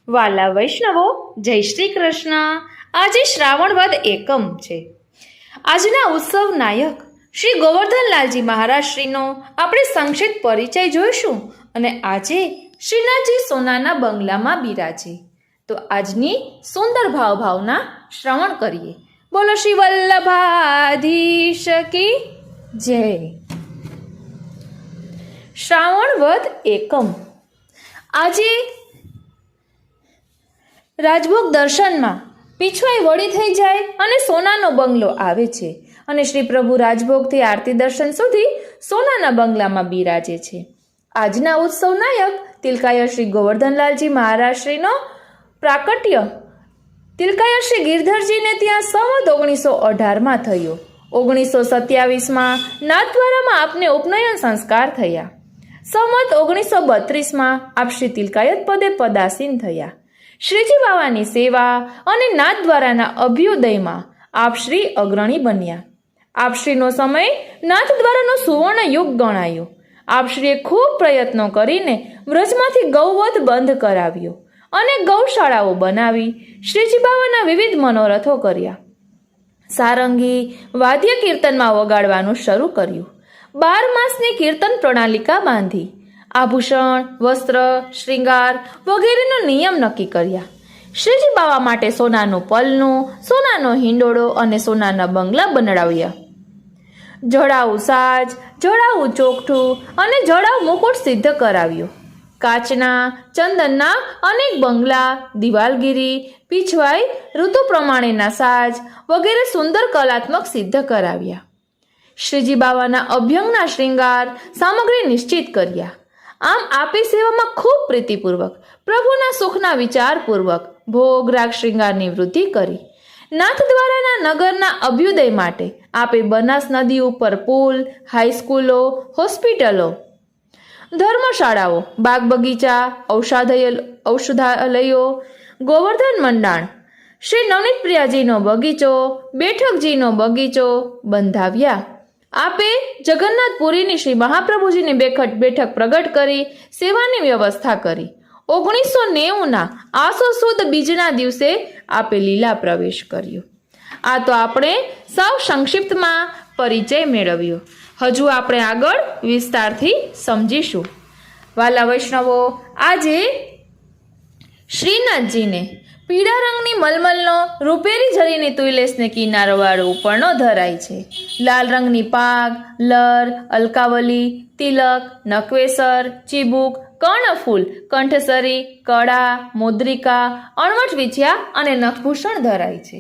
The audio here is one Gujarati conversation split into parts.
વાલા વૈષ્ણવો, જય શ્રી કૃષ્ણ. આજે શ્રાવણ વદ એકમ છે. આજના ઉત્સવ નાયક શ્રી ગોવર્ધનલાલજી મહારાજ શ્રીનો આપણે સંક્ષિપ્ત પરિચય જોઈશું અને આજે શ્રીનાથજી સોનાના બંગલામાં બિરાજે. તો આજની સુંદર ભાવના શ્રવણ કરીએ. બોલો શ્રી વલ્લભાધીશ કી જય. શ્રાવણ વદ એકમ. આજે રાજભોગ દર્શનમાં પીછવાઈ વળી થઈ જાય અને સોનાનો બંગલો આવે છે અને શ્રી પ્રભુ રાજભોગથી આરતી દર્શન સુધી સોનાના બંગલામાં બિરાજે છે. આજના ઉત્સવ નાયક તિલકાય શ્રી ગોવર્ધનલાલજી મહારાજ શ્રીનો પ્રાકટ્ય તિલકાય શ્રી ગિરધરજીને ત્યાં સંવત 1918માં થયો. 1927માં નાથદ્વારામાં આપને ઉપનયન સંસ્કાર થયા. સંવત 1932માં આપ શ્રી તિલકાયત પદે પદાસીન થયા. શ્રીજી બાવાની સેવા અને નાથદ્વારાના અભ્યુદયમાં આપ શ્રી અગ્રણી બન્યા. આપશ્રીનો સમય નાથદ્વારાનો સુવર્ણ યુગ ગણાયો. આપશ્રીએ ખૂબ પ્રયત્નો કરીને વ્રજમાંથી ગૌવધ બંધ કરાવ્યો અને ગૌશાળાઓ બનાવી શ્રીજી બાવાના વિવિધ મનોરથો કર્યા. સારંગી વાદ્ય કીર્તનમાં વગાડવાનું શરૂ કર્યું. 12 માસની કીર્તન પ્રણાલિકા બાંધી. આભૂષણ, વસ્ત્ર, શ્રૃંગાર વગેરેનો નિયમ નક્કી કર્યા. શ્રીજી બાવા માટે સોનાનું પલનું, સોનાનો હિંડોળો અને સોનાના બંગલા બનાવ્યા. જડાઉ સાજ, જડાઉ ચોકઠું અને જડાઉ મુકુટ સિદ્ધ કરાવ્યો. કાચના, ચંદનના અનેક બંગલા, દિવાલગીરી, પીછવાઈ, ઋતુ પ્રમાણેના સાજ વગેરે સુંદર કલાત્મક સિદ્ધ કરાવ્યા. શ્રીજી બાવાના અભ્યંગના શ્રૃંગાર સામગ્રી નિશ્ચિત કર્યા. આમ આપી સેવામાં ખૂબ પ્રીતિપૂર્વક, પ્રભુના સુખના વિચારપૂર્વક ભોગ રાગ શ્રૃંગારની વૃદ્ધિ કરી. નાથદ્વારાના નગરના અભ્યુદય માટે આપે બનાસ નદી ઉપર પુલ, હાઈસ્કૂલો, હોસ્પિટલો, ધર્મશાળાઓ, બાગ બગીચા, ઔષધાલયો, ગોવર્ધન મંડાણ, શ્રી નવનીત પ્રિયાજીનો બગીચો, બેઠકજીનો બગીચો બંધાવ્યા. આપે જગન્નાથપુરીની શ્રી મહાપ્રભુજીની બેઠક પ્રગટ કરી સેવાની વ્યવસ્થા કરી. 1990ના આસો સુદ બીજના દિવસે આપે લીલા પ્રવેશ કર્યો. આ તો આપણે સાવ સંક્ષિપ્તમાં પરિચય મેળવ્યો. હજુ આપણે આગળ વિસ્તારથી સમજીશું. વાલા વૈષ્ણવો, આજે શ્રીનાથજીને પીળા રંગની મલમલનો રૂપેરી જરીની તુલસને કિનારવાળો ઉપરનો ધરાય છે. લાલ રંગની પાગ, લર, અલકાવલી, તિલક, નકવેસર, ચીબુક, કર્ણફૂલ, કંઠસરી, કડા, મુદ્રિકા, અણવટ વીંછિયા અને નખભૂષણ ધરાય છે.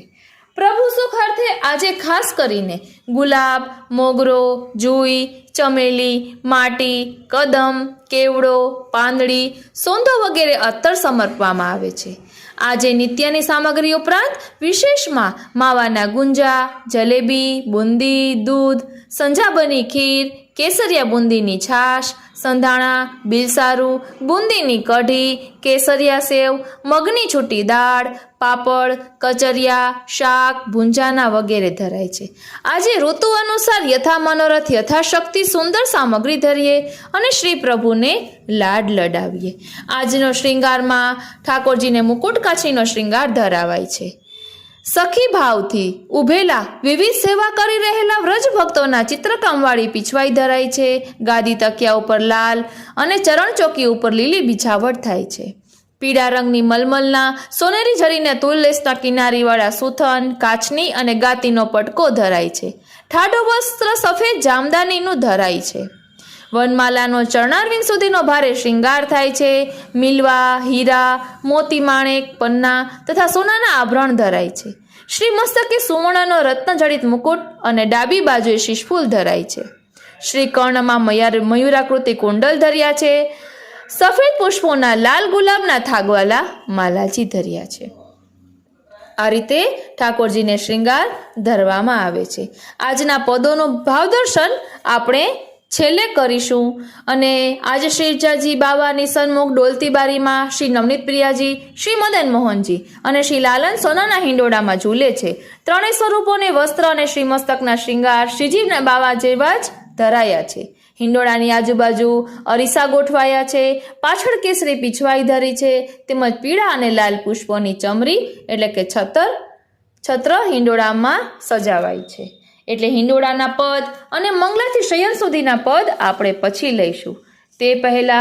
પ્રભુ સુખ અર્થે આજે ખાસ કરીને ગુલાબ, મોગરો, જુઈ, ચમેલી, માટી, કદમ, કેવડો, પાંદડી, સોંધો વગેરે અત્તર સમર્પવામાં આવે છે. આજે નિત્યની સામગ્રી ઉપરાંત વિશેષમાં માવાના ગુંજા, જલેબી, બુંદી, દૂધ, સંજાબની ખીર, કેસરિયા બુંદીની છાશ, સંધાણા, બિલસારું, બુંદીની કઢી, કેસરિયા સેવ, મગની છૂટી દાળ, પાપડ, કચરિયા, શાક, ભૂંજાના વગેરે ધરાય છે. આજે ઋતુ અનુસાર યથા મનોરથ યથાશક્તિ સુંદર સામગ્રી ધરીએ અને શ્રી પ્રભુને લાડ લડાવીએ. આજનો શ્રૃંગારમાં ઠાકોરજીને મુકુટ કાછીનો શ્રૃંગાર ધરાવાય છે. સખી ભાવથી ઉભેલા વિવિધ સેવા કરી રહેલા વ્રજ ભક્તોના ચિત્રકામવાળી પીછવાઈ ધરાય છે. ગાદી તકિયા ઉપર લાલ અને ચરણ ચોકી ઉપર લીલી બિછાવટ થાય છે. પીળા રંગની મલમલના સોનેરી જરીને તુલસના કિનારીવાળા સુથન, કાચની અને ગાતીનો પટકો ધરાય છે. ઠાડો વસ્ત્ર સફેદ જામદાનીનું ધરાય છે. વનમાલાનો ચરણારવિંદ સુધીનો ભારે શ્રૃંગાર થાય છે. મિલવા, હીરા, મોતી માણેક, પન્ના તથા સોનાના આભરણ ધરાય છે. શ્રી મસ્તકે સુવર્ણનો રત્નજડિત મુકુટ અને ડાબી બાજુએ શિશફૂલ ધરાય છે. શ્રી કર્ણમાં મયુરાકૃતિ કુંડલ ધર્યા છે. સફેદ પુષ્પોના લાલ ગુલાબના થાગવાલા માલાજી ધર્યા છે. આ રીતે ઠાકોરજીને શ્રૃંગાર ધરવામાં આવે છે. આજના પદોનું ભાવદર્શન આપણે છેલ્લે કરીશું. અને આજે શ્રીજાજી બાવાની સન્મુખ ડોલતી બારીમાં શ્રી નવનીત પ્રિયાજી, શ્રી મદન મોહનજી અને શ્રી લાલન સોનાના હિંડોળામાં ઝૂલે છે. ત્રણેય સ્વરૂપોને વસ્ત્ર અને શ્રી મસ્તકના શ્રૃંગાર શ્રીજી બાવા જેવા જ ધરાયા છે. હિંડોળાની આજુબાજુ અરીસા ગોઠવાયા છે, પાછળ કેસરી પીછવાઈ ધરી છે, તેમજ પીળા અને લાલ પુષ્પોની ચમરી એટલે કે છત્ર હિંડોળામાં સજાવાય છે. એટલે હિંડોળાના પદ અને મંગલાથી શયન સુધીના પદ આપણે પછી લઈશું. તે પહેલા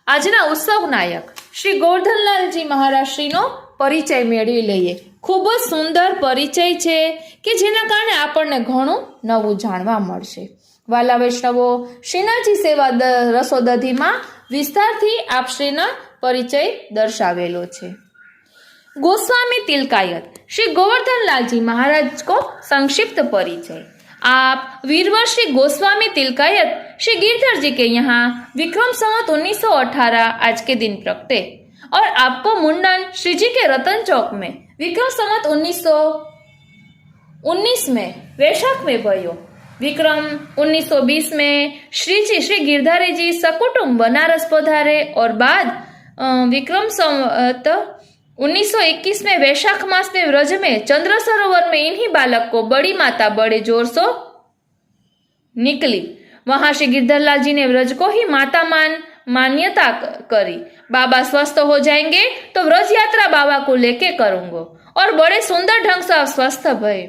આજના ઉત્સવ નાયક શ્રી ગોવર્ધનલાલજી મહારાજ શ્રીનો પરિચય મેળવી લઈએ. ખૂબ જ સુંદર પરિચય છે કે જેના કારણે આપણને ઘણું નવું જાણવા મળશે. વાલા વૈષ્ણવો, શ્રીનાથજી સેવા રસોદધીમાં વિસ્તારથી આપશ્રીના પરિચય દર્શાવેલો છે. गोस्वामी तिलकायत श्री गोवर्धनलाल जी महाराज को संक्षिप्त परिचय. आप वीरवर श्री गोस्वामी तिलकायत श्री गिरधर जी के यहाँ विक्रम संवत 1918 आज के दिन प्रगटे और आपको मुंडन श्री जी के रतन चौक में विक्रम संवत 1919 में वैशाख में भयो. विक्रम 1920 में श्री जी श्री गिरधारी जी सकुटुंब बनारस पधारे और बाद विक्रम संवत 1921 में वैशाख मास में व्रज में चंद्र सरोवर में इन्हीं बालक को बड़ी माता बड़े जोर से निकली. वहां श्री गिरधरलाल जी ने व्रज को ही माता मान्यता करी. बाबा स्वस्थ हो जाएंगे तो व्रज यात्रा बाबा को लेके करूंगा और बड़े सुंदर ढंग से स्वस्थ भये.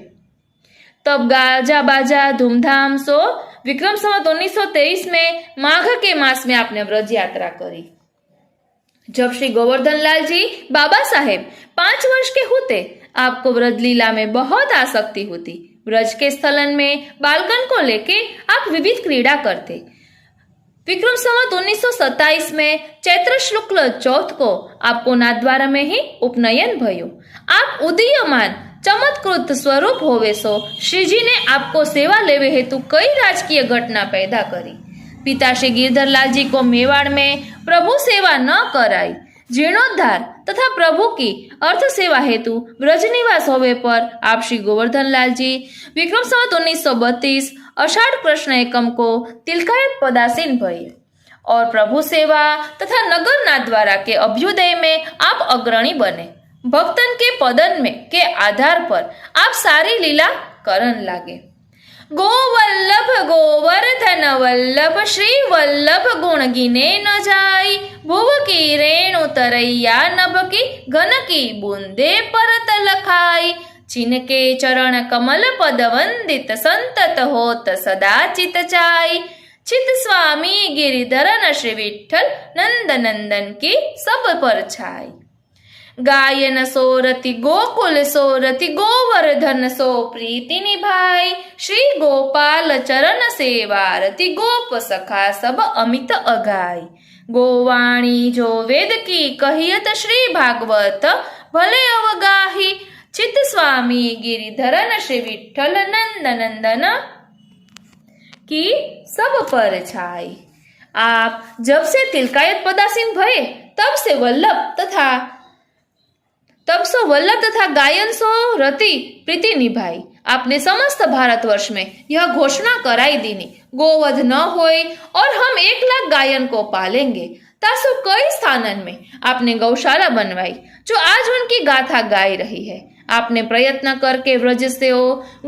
तब गाजा बाजा धूमधाम सो विक्रम संवत 1923 में माघ के मास में आपने व्रज यात्रा करी. जब श्री गोवर्धनलाल जी बाबा साहेब 5 वर्ष के होते, आपको व्रज लीला में बहुत आसक्ति होती. व्रज के स्थलन में बालकन को लेके आप विविध क्रीड़ा करते. विक्रम संवत 1927 में चैत्र शुक्ल चौथ को आपको नाथद्वारा में ही उपनयन भयो. आप उदीयमान चमत्कृत स्वरूप होवे सो श्री जी ने आपको सेवा लेवे हेतु कई राजकीय घटना पैदा करी. पिता श्री गिरधरलाल जी को मेवाड़ में प्रभु सेवा न कराई. जीर्णोद्धार तथा प्रभु की अर्थ सेवा हेतु ब्रज निवास होवे पर आप श्री गोवर्धनलाल जी विक्रम संवत 1932 आषाढ़ कृष्ण एकम को तिलकायत पदासीन भये और प्रभु सेवा तथा नगर नाथद्वारा के अभ्युदय में आप अग्रणी बने. भक्तन के पदन में के आधार पर आप सारी लीला करन लागे. गोवल्लभ गोवर्धन वल्लभ श्री वल्लभ गुण गिने न जाई. भुव की रेणु तरैया नभ की घन की बूंदे परत लखाई. जिनके चरण कमल पद वंदित संतत होत सदा चित चाई. चित स्वामी गिरिधरन श्री विठ्ठल नंद नंदन की सब पर छाई. गायन सोरति गोकुल सोरति गोवर्धन सो प्रीति निभाई. श्री गोपाल चरण सेवारति गोप सखा सब अमित अगाई. गोवाणी जो वेद की कहियत श्री भागवत भले अवगाही. चित स्वामी गिरिधरन श्री विठ्ठल नंद नंदन की सब पर छाई. आप जब से तिलकायत पदासीन भये तब से वल्लभ तथा गायन सो रति प्रीति निभाई. आपने समस्त भारतवर्ष में यह घोषणा कराई दीनी, गोवध न होए और हम 1 लाख गायन को पालेंगे. तासु कई स्थानन में आपने गौशाला बनवाई जो आज उनकी गाथा गाई रही है. आपने प्रयत्न करके व्रज से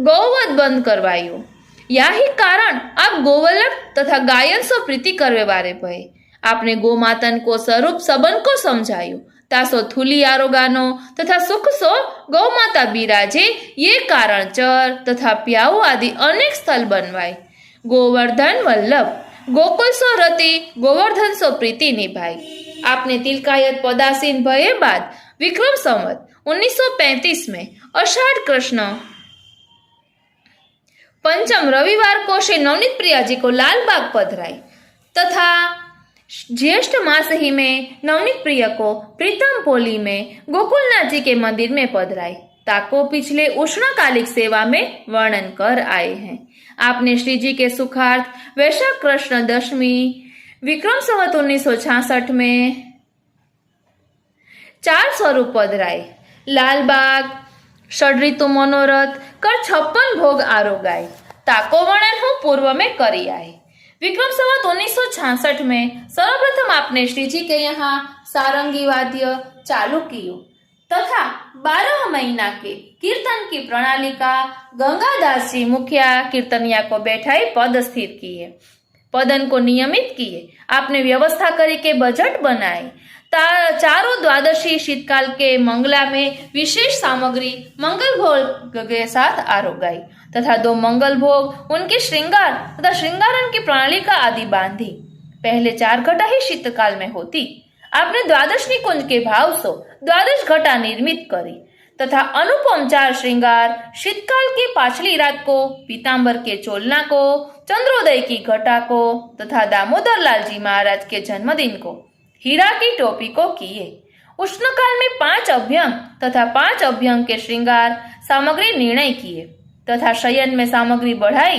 गौवध बंद करवायो. यही कारण आप गोवल्लभ तथा गायन सो प्रीति करवे वारे भये. आपने गोमातन को स्वरूप सबन को समझायो. तासो थूली आरोगानो तथा सुख सो गौमाता बिराजे. ये कारण चर तथा प्याऊ आदि अनेक स्थल बनवाय. गोवर्धन वल्लभ गोकुल सो रति गोवर्धन सो प्रीति निभाई. आपने तिलकायत पदासीन भये बाद विक्रम संवत 1935 में आषाढ़ कृष्ण पंचम रविवार को श्री नवनीत प्रिया जी को लाल बाग पधराई तथा ज्येष्ठ मास ही में नवनीत प्रिय को प्रीतम पोली में गोकुलनाथ जी के मंदिर में पधराई. ताको पिछले उष्णकालिक सेवा में वर्णन कर आए हैं. आपने श्री जी के सुखार्थ वैशाख कृष्ण दशमी विक्रम संवत 1966 में 4 स्वरूप पधराए. लाल बाग षड्ऋतु मनोरथ कर 56 भोग आरोगाए. ताको वर्णन हूँ पूर्व में करी आए. विक्रम संवत 1966 में सर्वप्रथम आपने श्री जी के यहाँ सारंगी वाद्य चालू कियो तथा 12 महीना के कीर्तन की प्रणाली का गंगादास जी मुखिया कीर्तनिया को बैठाई पद स्थिर किए. पदन को नियमित किए, आपने व्यवस्था करी के बजट बनाए। चारों द्वादशी शीतकाल के मंगला में विशेष सामग्री मंगल भोग के साथ आरोगाई तथा 2 मंगल भोग उनके श्रृंगार तथा श्रृंगारन की प्रणाली का आदि बांधी। पहले 4 घटा ही शीतकाल में होती। आपने द्वादश निकुंज के भाव से द्वादश घटा निर्मित करी तथा अनुपम 4 श्रृंगार शीतकाल की पाछली रात को, पीताम्बर के चोलना को, चंद्रोदय की घटा को तथा दामोदर लाल जी महाराज के जन्मदिन को हीरा की टोपी को किए। उष्णकाल में 5 अभ्यंग तथा 5 अभ्यंग के श्रृंगार सामग्री निर्णय किए तथा शयन में सामग्री बढ़ाई।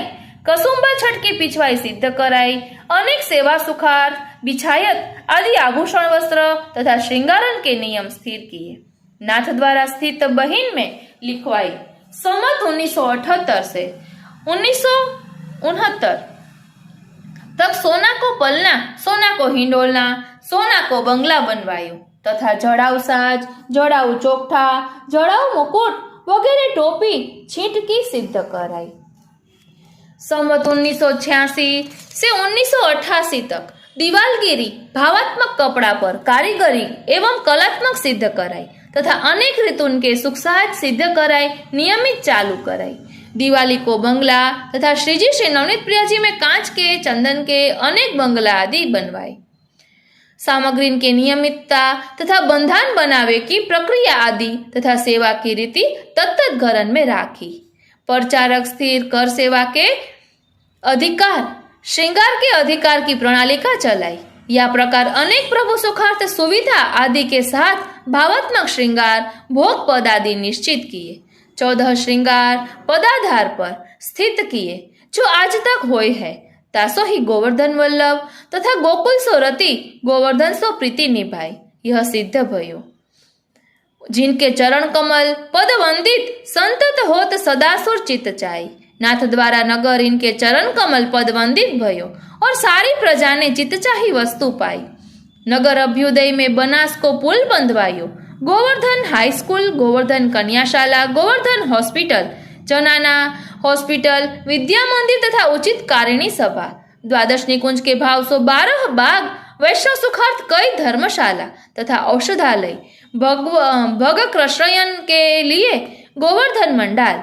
कसुम्बा छठ की पिछवाई सिद्ध कराई। अनेक सेवा सुखार, बिछायत आदि आभूषण वस्त्र तथा श्रृंगारन के नियम स्थिर किए। नाथ द्वारा स्थित बहिन में लिखवाई। संवत 1978 से 1969 तक सोना को पलना, सोना को हिंडोलना, सोना को बंगला बनवायो तथा जड़ाऊ साज, जड़ाऊ चोखा, जड़ाऊ मुकुट वगैरह टोपी छींट की सिद्ध कराई। संवत 1986 से 1988 तक दीवालगिरी भावात्मक कपड़ा पर कारीगरी एवं कलात्मक सिद्ध कराई तथा अनेक ऋतुन के सुख सहज सिद्ध कराई नियमित चालू कराई। दिवाली को बंगला तथा श्रीजी श्री नवनीत प्रिया जी में कांच के, चंदन के अनेक बंगला आदि बनवाए। सामग्री के नियमितता तथा बंधान बनावे की प्रक्रिया आदि तथा सेवा की रीति तत्त घरन में राखी। प्रचारक स्थिर कर सेवा के अधिकार, श्रृंगार के अधिकार की प्रणाली का चलाई। या प्रकार अनेक प्रभु सुखार्थ सुविधा आदि के साथ भावात्मक श्रृंगार, भोग पद आदि निश्चित किए। 14 श्रृंगार पदाधार पर स्थित किए जो आज तक होए है। तासो ही गोवर्धन वल्लभ तथा गोकुल सो रति, गोवर्धन सो प्रीति निभाई, यह सिद्ध भयो। जिनके चरण कमल पद वंदित संतत होत सदासुर चित चाई। नाथ द्वारा नगर इनके चरण कमल पद वंदित भयो और सारी प्रजा ने चितचाही वस्तु पाई। नगर अभ्युदय में बनास को पुल बंधवायो। गोवर्धन हाई स्कूल, गोवर्धन कन्याशाला, गोवर्धन हॉस्पिटल, जनाना हॉस्पिटल, विद्या मंदिर तथा उचित कारिणी सभा, द्वादश निकुंज के भाव 12 बाग, वैष्णव सुखार्थ कई धर्मशाला तथा औषधालय, भग कृष्णयन के लिए गोवर्धन मंडाल,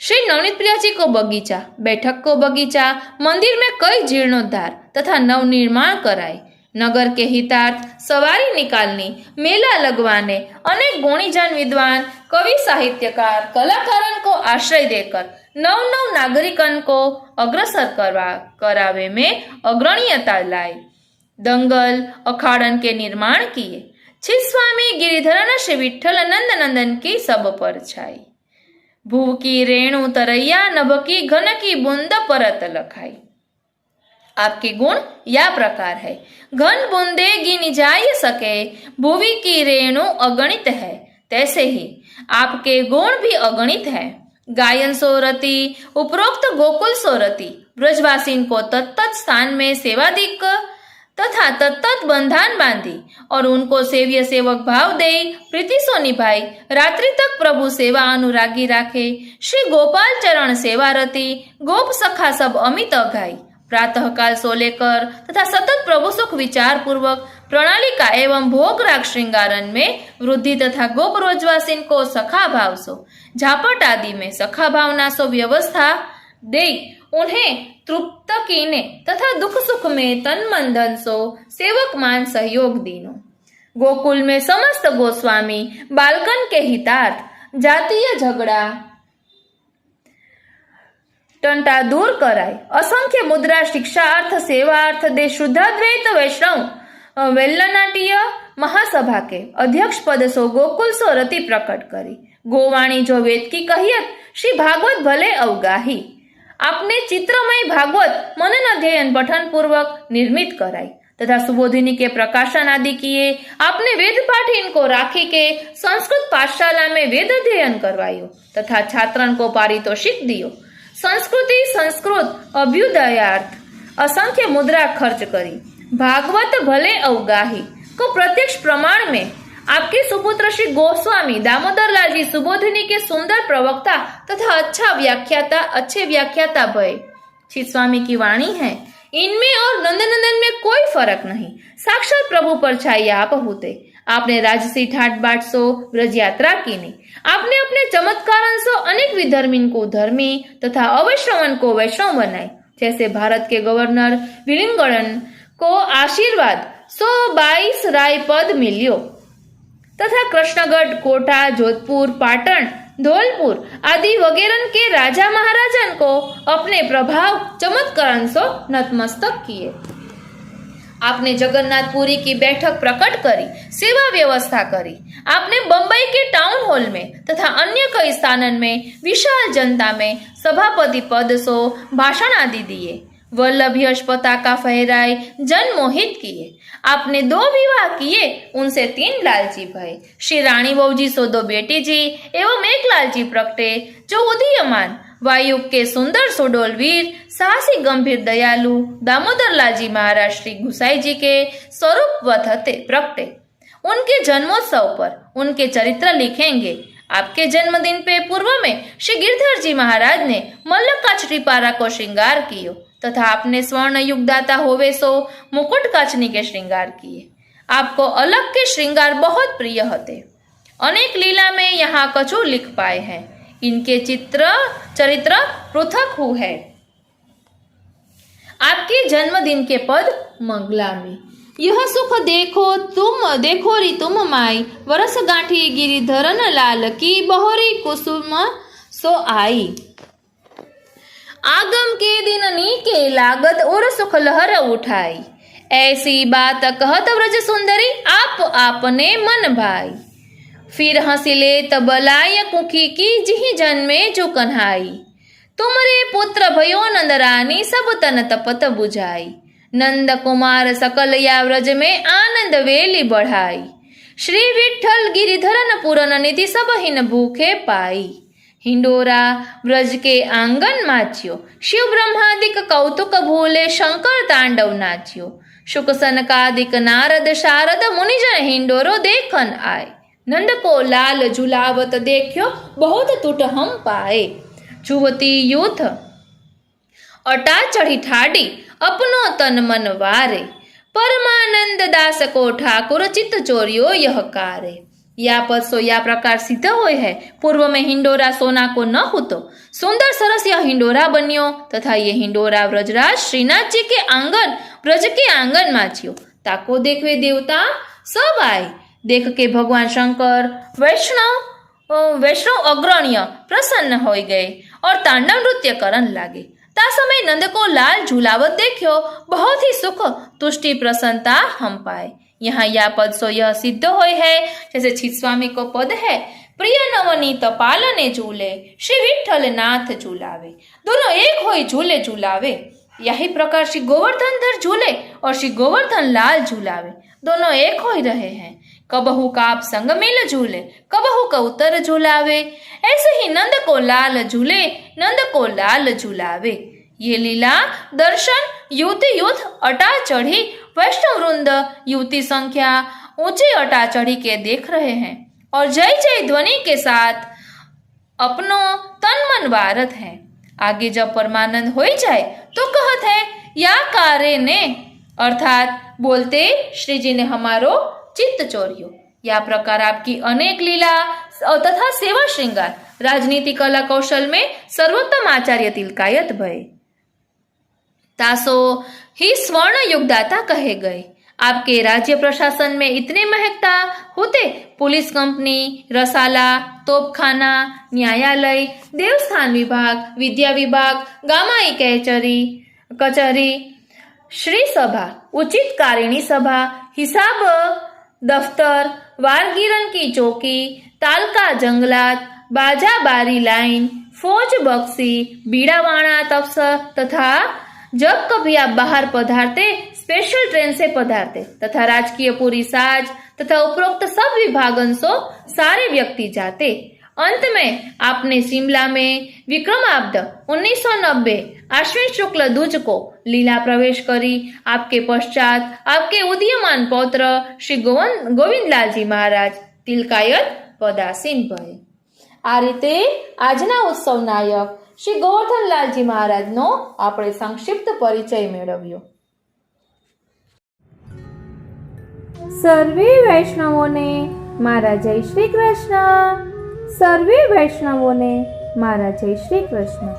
श्री नवनीत प्रिया जी को बगीचा, बैठक को बगीचा, मंदिर में कई जीर्णोद्धार तथा नवनिर्माण कराए। नगर के हितार्थ सवारी निकालनी, मेला लगवाने, अनेक गुणीजन विद्वान, कवि साहित्यकार, कलाकारन को आश्रय देकर नव नागरिकन को अग्रसर करावे में अग्रणीयता लाई। दंगल अखाड़न के निर्माण किए। छित स्वामी गिरिधरन श्री विठ्ठल नंद नंदन की सब पर छाई। भूव की रेणु तरैया, नभ की घन की बूंद परत लखाई। आपके गुण या प्रकार है। घन बूंदे गिनी जा सके, भूवि की रेणु अगणित है, तैसे ही आपके गुण भी अगणित है। गायन सोरती, उपरोक्त गोकुल सोरती, ब्रजवासीन को तत्त स्थान में सेवादिक तथा तत्त बंधान बांधी और उनको सेव्य सेवक भाव दे प्रीति सो निभाई। रात्रि तक प्रभु सेवा अनुरागी राखे। श्री गोपाल चरण सेवारती, गोप सखा सब अमित अघाई। प्रातः काल सो लेकर तथा सतत प्रभु सुख विचार पूर्वक प्रणालिका एवं भोग राग श्रृंगारन में वृद्धि तथा गोप रोजवासिन को सखा भाव सो, झापट आदि में सखा भावना सो व्यवस्था दे उन्हें तृप्त कीने तथा दुख सुख में तन मन धन सो सेवक मान सहयोग दीनो। गोकुल में समस्त गोस्वामी बालकन के हितार्थ जातीय झगड़ा टंटा दूर कराय। असंख्य मुद्रा शिक्षा अर्थ सेवा अर्थ दे शुद्धाद्वैत वैष्णव वेल्लनाट्य महासभा के अध्यक्ष पद सो गोकुल सो रति प्रकट करी। गोवाणी जो वेद की कहियत श्री भागवत भले अवगाही। आपने चित्रमय भागवत मनन अध्ययन पठन पूर्वक निर्मित कराई तथा सुबोधिनी के प्रकाशन आदि किए। आपने वेद पाठ इनको राखी के संस्कृत पाठशाला में वेद अध्ययन करवायो तथा छात्रन को पारितोषिक दियो। संस्कृत अभ्युदयार्थ असंख्य मुद्रा खर्च करी। भागवत भले अवगाही को प्रत्यक्ष प्रमाण में आपके सुपुत्र श्री गोस्वामी दामोदर लाल जी सुबोधिनी के सुंदर प्रवक्ता तथा अच्छे व्याख्याता भय। छित स्वामी की वाणी है, इनमें और नंदनंदन में कोई फर्क नहीं, साक्षात प्रभु पर छाया आप होते। आपने राजसी ठाट बाट सो ब्रज यात्रा की नहीं। आपने अपने चमत्कार सो अनेक विधर्मीन को धर्मी तथा अवैष्णवन को वैष्णव बनाए। जैसे भारत के गवर्नर विलिंगडन को आशीर्वाद 122 राय पद मिलियो तथा कृष्णगढ़, कोटा, जोधपुर, पाटन, धौलपुर आदि वगैरह के राजा महाराजन को अपने प्रभाव चमत्कार सो नतमस्तक किए। आपने जगन्नाथपुरी की बैठक प्रकट करी, सेवा व्यवस्था करी। आपने बंबई के टाउन हॉल में तथा अन्य कई स्थानों में विशाल जनता में सभापति पद सो भाषण आदि दिए। वल्लभ यश पताका फहराए, जन मोहित किए। आपने 2 विवाह किए, उनसे 3 लालची भय। श्री रानी बहूजी सो 2 बेटी जी एवं 1 लालची प्रगटे, जो उदीयमान वायु के सुंदर सुडोल वीर साहसी गंभीर दयालु दामोदर लालजी महाराज श्री गुसाई जी के स्वरूपवत हते प्रगटे। उनके जन्मोत्सव पर उनके चरित्र लिखेंगे। आपके जन्मदिन पे पूर्व में श्री गिरधर जी महाराज ने मल्लक काचरी पारा को श्रृंगार कियो तथा आपने स्वर्ण युगदाता होवे सो मुकुट काचनी के श्रृंगार किए। आपको अलग के श्रृंगार बहुत प्रिय होते। अनेक लीला में यहाँ कछु लिख पाए हैं। इनके चरित्र पृथक हु है। आपके जन्मदिन के पद मंगला में यह सुख देखो री तुम माई, वरस गांठी गिरिधरन लाल की, बहोरी कुसुम सो आई। आगम के दिन नीके लागत और सुख लहर उठाई, ऐसी बात कहत व्रज सुंदरी आप आपने मन भाई। फिर हंसिले तब लाय कुखी की, जिहि जन्मे जो कन्हाई। तुमरे पुत्र भयो नंद रानी, सब तन तपत बुझाई। नंद कुमार सकल या व्रज में, आनंद वेली बढ़ाई। श्री विठ्ठल गिरिधरन पूरन निधि, सब हिन भूखे पाई। हिंडोरा व्रज के आंगन माच्यो, शिव ब्रह्मादिक कौतुक भूले, शंकर तांडव नाच्यो। शुक सनकादिक नारद शारद, मुनिजन हिंडोरो देखन आए। नंद को लाल झुलावत देखियो, बहुत तुट हम पाए। जुवती यूथ अटा चढ़ी ठाडी, अपनो तन मन वारे। परमानंद दास को ठाकुर, चित्त चोरियो यह कारे। या पद सो या प्रकार सिद्ध होय है। पूर्व में हिंडोरा सोना को न होतो, सुंदर सरस यह हिंडोरा बन्यो तथा ये हिंडोरा व्रजराज श्रीनाथ जी के आंगन ब्रज के आंगन माच्यो। ताको देखवे देवता सब आए। देख के भगवान शंकर वैष्णव अग्रण्य प्रसन्न हो गए और तांडव नृत्य करन लागे। ता समय नंद को लाल झूलावत देखियो, बहुत ही सुख तुष्टि प्रसन्नता हम पाए। यहाँ या पद सो यह सिद्ध होय है, जैसे छित्स्वामी को पद है, प्रिय नवनीत पालने झूले, श्री विठ्ठल नाथ झूलावे। दोनों एक होई झूले झूलावे। यही प्रकार श्री गोवर्धन धर झूले और श्री गोवर्धन लाल झूलावे। दोनों एक होई रहे हैं। कबहू काप संग मिल झूले, कबहू कबूतर झूलावे। ऐसे ही नंद को लाल झूले, नंद को लाल झूलावे। ये लीला दर्शन युवती यूथ अटा चढ़ी, वैष्णव वृंद युवती संख्या ऊंची अटा चढ़ी के देख रहे हैं और जय जय ध्वनि के साथ अपनो तन मन वारत है। आगे जब परमानंद हो जाए तो कहत है या कारे ने, अर्थात बोलते श्री जी ने हमारो चित्त चोरियो। या प्रकार आपकी अनेक लीला तथा सेवा श्रृंगार राजनीति कला कौशल में सर्वोत्तम आचार्य तिलकायत भय। तासो ही स्वर्ण युगदाता कहे गए। आपके राज्य प्रशासन में इतने महकता होते, पुलिस कंपनी, रसाला, तोपखाना, न्यायालय, देवस्थान विभाग, विद्या विभाग, गामाई कचहरी, श्री सभा, उचित कारिणी सभा, हिसाब दफ्तर, वारगिरन की चौकी, तालका जंगलात, बाजा बारी लाइन, फौज बक्सी, बीड़ावाणा तफसर तथा जब कभी आप बाहर पधारते, स्पेशल ट्रेन से पधारते तथा राजकीय पूरी साज तथा उपरोक्त सब विभागन सो सारे व्यक्ति जाते। अंत में आपने शिमला में विक्रमाब्द 1990 आश्विन शुक्ल दूज को लीला प्रवेश करी। आपके पश्चात आपके उदीयमान पौत्र श्री गोविंदलाल जी महाराज तिलकायत पदासीन भय। आ रीते आजना उत्सव नायक શ્રી ગોવર્ધનલાલજી મહારાજનો આપણે સંક્ષિપ્ત પરિચય મેળવ્યો. સર્વે વૈષ્ણવોને મારા જય શ્રી કૃષ્ણ. સર્વે વૈષ્ણવોને મારા જય શ્રી કૃષ્ણ.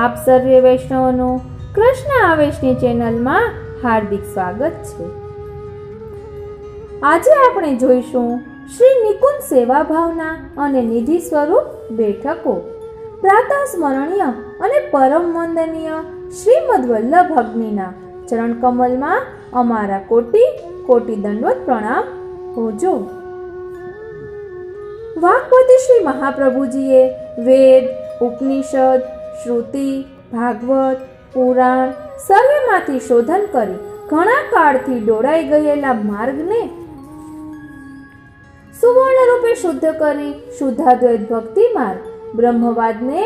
આપ સર્વે વૈષ્ણવોનું કૃષ્ણ આવેશની ચેનલમાં હાર્દિક સ્વાગત છે. આજે આપણે જોઈશું શ્રી નિકુંજ સેવા ભાવના અને નિધિ સ્વરૂપ બેઠકો. પ્રાતઃ સ્મરણીય અને પરમ વંદનીય શ્રીમદ વલ્લભ અગ્નિના ચરણ કમલમાં અમારા કોટી કોટી દંડવત પ્રણામ હોજો. વાગ્ભટી શ્રી મહાપ્રભુજીએ વેદ, ઉપનિષદ, શ્રુતિ, ભાગવત, પુરાણ સર્વેમાંથી શોધન કરી ઘણા કાળથી દોડાઈ ગયેલા માર્ગને સુવર્ણ રૂપે શુદ્ધ કરી શુદ્ધાદ્વૈત ભક્તિ માર્ગ બ્રહ્મવાદને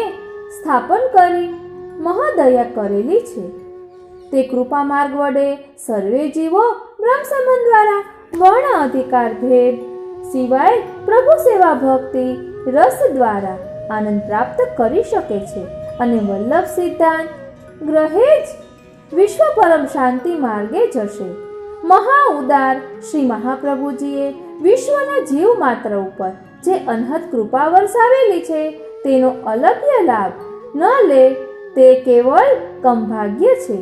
સ્થાપન કરી મહાદયા કરેલી છે. તે કૃપા માર્ગ વડે સર્વે જીવો બ્રહ્મ સંબંધ દ્વારા વર્ણ અધિકાર ભેદ સિવાય પ્રભુ સેવા ભક્તિ રસ દ્વારા આનંદ પ્રાપ્ત કરી શકે છે અને વલ્લભ સિદ્ધાંત ગ્રહે જ વિશ્વ પરમ શાંતિ માર્ગે જશે. મહા ઉદાર શ્રી મહાપ્રભુજીએ વિશ્વના જીવ માત્ર ઉપર જે અનહદ કૃપા વરસાવેલી છે તેનો અલભ્ય લાભ ન લે તે કેવળ કમભાગ્ય છે.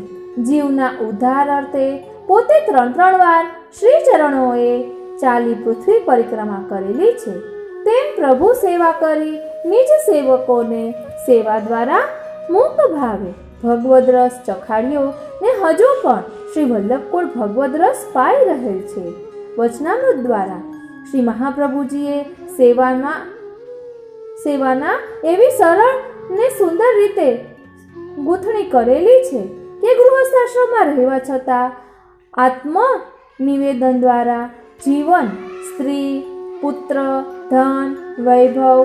જીવના ઉદ્ધાર અર્થે પોતે 3 વાર શ્રી ચરણોએ ચાલી પૃથ્વી પરિક્રમા કરેલી છે. તેમ પ્રભુ સેવા કરી નિજ સેવકોને સેવા દ્વારા મુક્ત ભાવે ભગવદ રસ ચખાડ્યો ને હજુ પણ શ્રી વલ્લભકુળ ભગવદ રસ પાઈ રહેલ છે. વચનામૃત દ્વારા શ્રી મહાપ્રભુજીએ સેવાના એવી સરળ ને સુંદર રીતે ગૂંથણી કરેલી છે કે ગૃહસ્થાશ્રમમાં રહેવા છતાં આત્મ નિવેદન દ્વારા જીવન, સ્ત્રી, પુત્ર, ધન, વૈભવ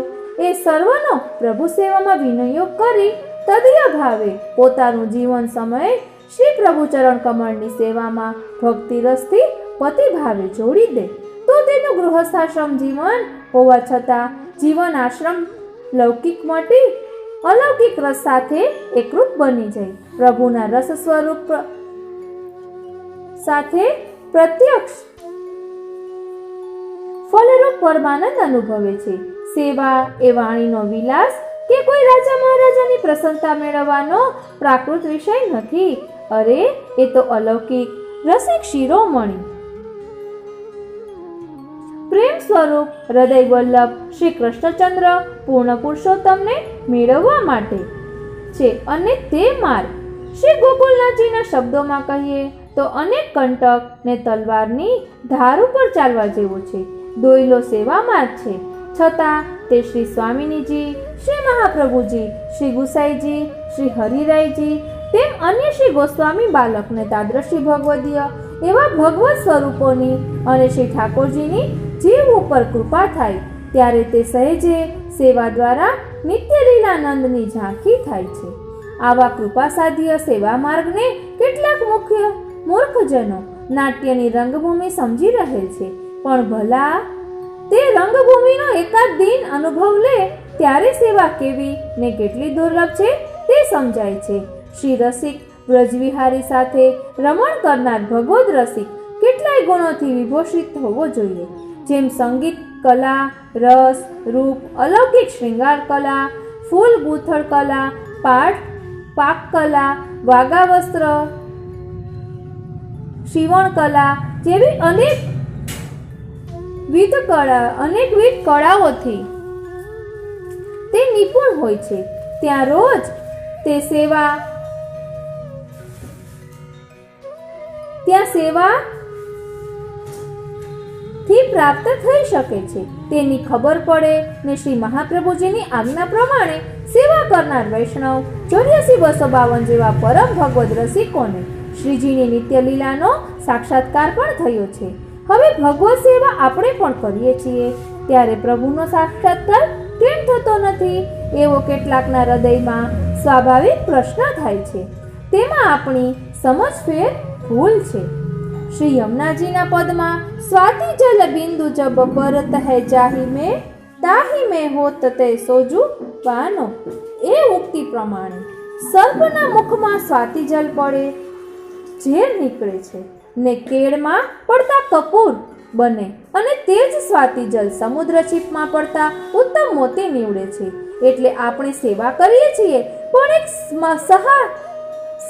એ સર્વનો પ્રભુ સેવામાં વિનિયોગ કરી તદીય ભાવે પોતાનું જીવન સમય શ્રી પ્રભુ ચરણ કમળની સેવામાં ભક્તિ રસથી પતિ ભાવે જોડી દે તો તેનું ગૃહસ્થાશ્રમ જીવન હોવા છતાં જીવન આશ્રમ લૌકિક મટી અલૌકિક રસ સાથે એકરૂપ બની જાય પ્રભુના રસ સ્વરૂપ સાથે પ્રત્યક્ષ ફલરૂપ પરમાનંદ અનુભવે છે. સેવા એ વાણીનો વિલાસ કે કોઈ રાજા મહારાજાની પ્રસન્નતા મેળવવાનો પ્રાકૃત વિષય નથી. અરે એ તો અલૌકિક રસિક શિરોમણી પ્રેમ સ્વરૂપ હૃદય વલ્લભ શ્રી કૃષ્ણચંદ્ર પૂર્ણ પુરુષોત્તમને મેળવવા માટે છે અને તે માર્ગ શ્રી ગોકુલનાથજીના શબ્દોમાં કહીએ તો અનેક કંટક ને તલવારની ધાર ઉપર ચાલવા જેવો છે. દોયલો સેવા માર્ગ છે છતાં તે શ્રી સ્વામિનીજી, શ્રી મહાપ્રભુજી, શ્રી ગુસાઈજી, શ્રી હરિરાયજી તેમ અન્ય શ્રી ગોસ્વામી બાલકને તાદ્રશી ભગવદીય એવા ભગવત સ્વરૂપોની અને શ્રી ઠાકોરજીની જીવ ઉપર કૃપા થાય ત્યારે તે સહેજે સેવા દ્વારા નિત્ય લીલાનંદની ઝાંખી થાય છે. આવા કૃપા સાધ્ય સેવા માર્ગને કેટલાક મુખ્ય મૂર્ખજનો નાટ્યની રંગભૂમિ સમજી રહેલ છે, પણ ભલા તે રંગભૂમિનો એકાદ દિન અનુભવ લે ત્યારે સેવા કેવી ને કેટલી દુર્લભ છે તે સમજાય છે. શ્રી રસિક વ્રજવિહારી સાથે રમણ કરનાર ભગવદ રસિક કેટલાય ગુણોથી વિભૂષિત હોવો જોઈએ, જેમ સંગીત કલા, રસ, રૂપ, અલૌકિક શૃંગાર કલા, ફૂલ ગૂંથણ કલા, પાક કલા, વાગા વસ્ત્ર શિવણ કલા જેવી અનેકવિધ કળાઓથી તે નિપુણ હોય છે. ત્યાં રોજ તે સેવાથી પ્રાપ્ત થઈ શકે છે તેની ખબર પડે ને શ્રી મહાપ્રભુજીની આજ્ઞા પ્રમાણે સેવા કરનાર વૈષ્ણવ 84,252 જેવા પરમ ભગવદ રસિકોને શ્રીજીની નિત્ય લીલાનો સાક્ષાત્કાર પણ થયો છે. હવે ભગવત સેવા આપણે પણ કરીએ છીએ ત્યારે પ્રભુનો સાક્ષાત્કાર કેમ થતો નથી એવો કેટલાકના હૃદયમાં સ્વાભાવિક પ્રશ્ન થાય છે. તેમાં આપણી સમજફેર ભૂલ છે. શ્રી યમુનાજીના પદમાં સ્વાતિ જલ બિંદુ જબ બરત હૈ જાહી મેં તાહી મેં હોત તે સોજુ પાનો. એ ઉક્તિ પ્રમાણે સર્પના મુખમાં સ્વાતિજલ પડે ઝેર નીકળે છે ને કેળમાં પડતા કપૂર બને અને તે જ સ્વાતિજલ સમુદ્ર છીપમાં પડતા ઉત્તમ મોતી નીવડે છે. એટલે આપણે સેવા કરીએ છીએ પણ એક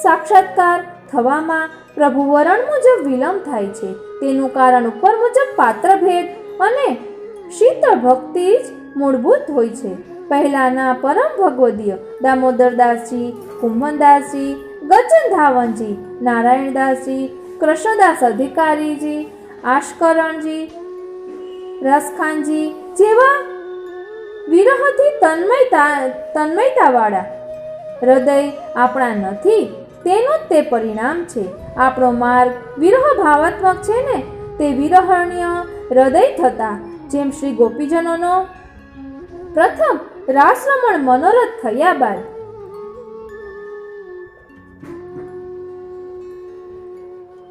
સાક્ષાત્કાર થવામાં પ્રભુ વરણ મુજબ વિલંબ થાય છે. તેનું કારણ ઉપર મુજબ પાત્ર ભેદ અને શીતળ ભક્તિ જ મૂળભૂત હોય છે. પહેલાના પરમ ભગવદીય દામોદરદાસજી, કુંભનદાસજી, ગજન ધાવનજી, નારાયણદાસજી, કૃષ્ણદાસ અધિકારીજી, આશકરણજી, રસખાનજી જેવા વિરહથી તન્મયતાવાળા હૃદય આપણા નથી. તેનું જ તે પરિણામ છે. આપણો માર્ગ વિરહ ભાવાત્મક છે ને તે વિરહણ્ય હૃદય થતા જેમ શ્રી ગોપીજનોનો પ્રથમ રાસરમણ મનોરથ થયા બાદ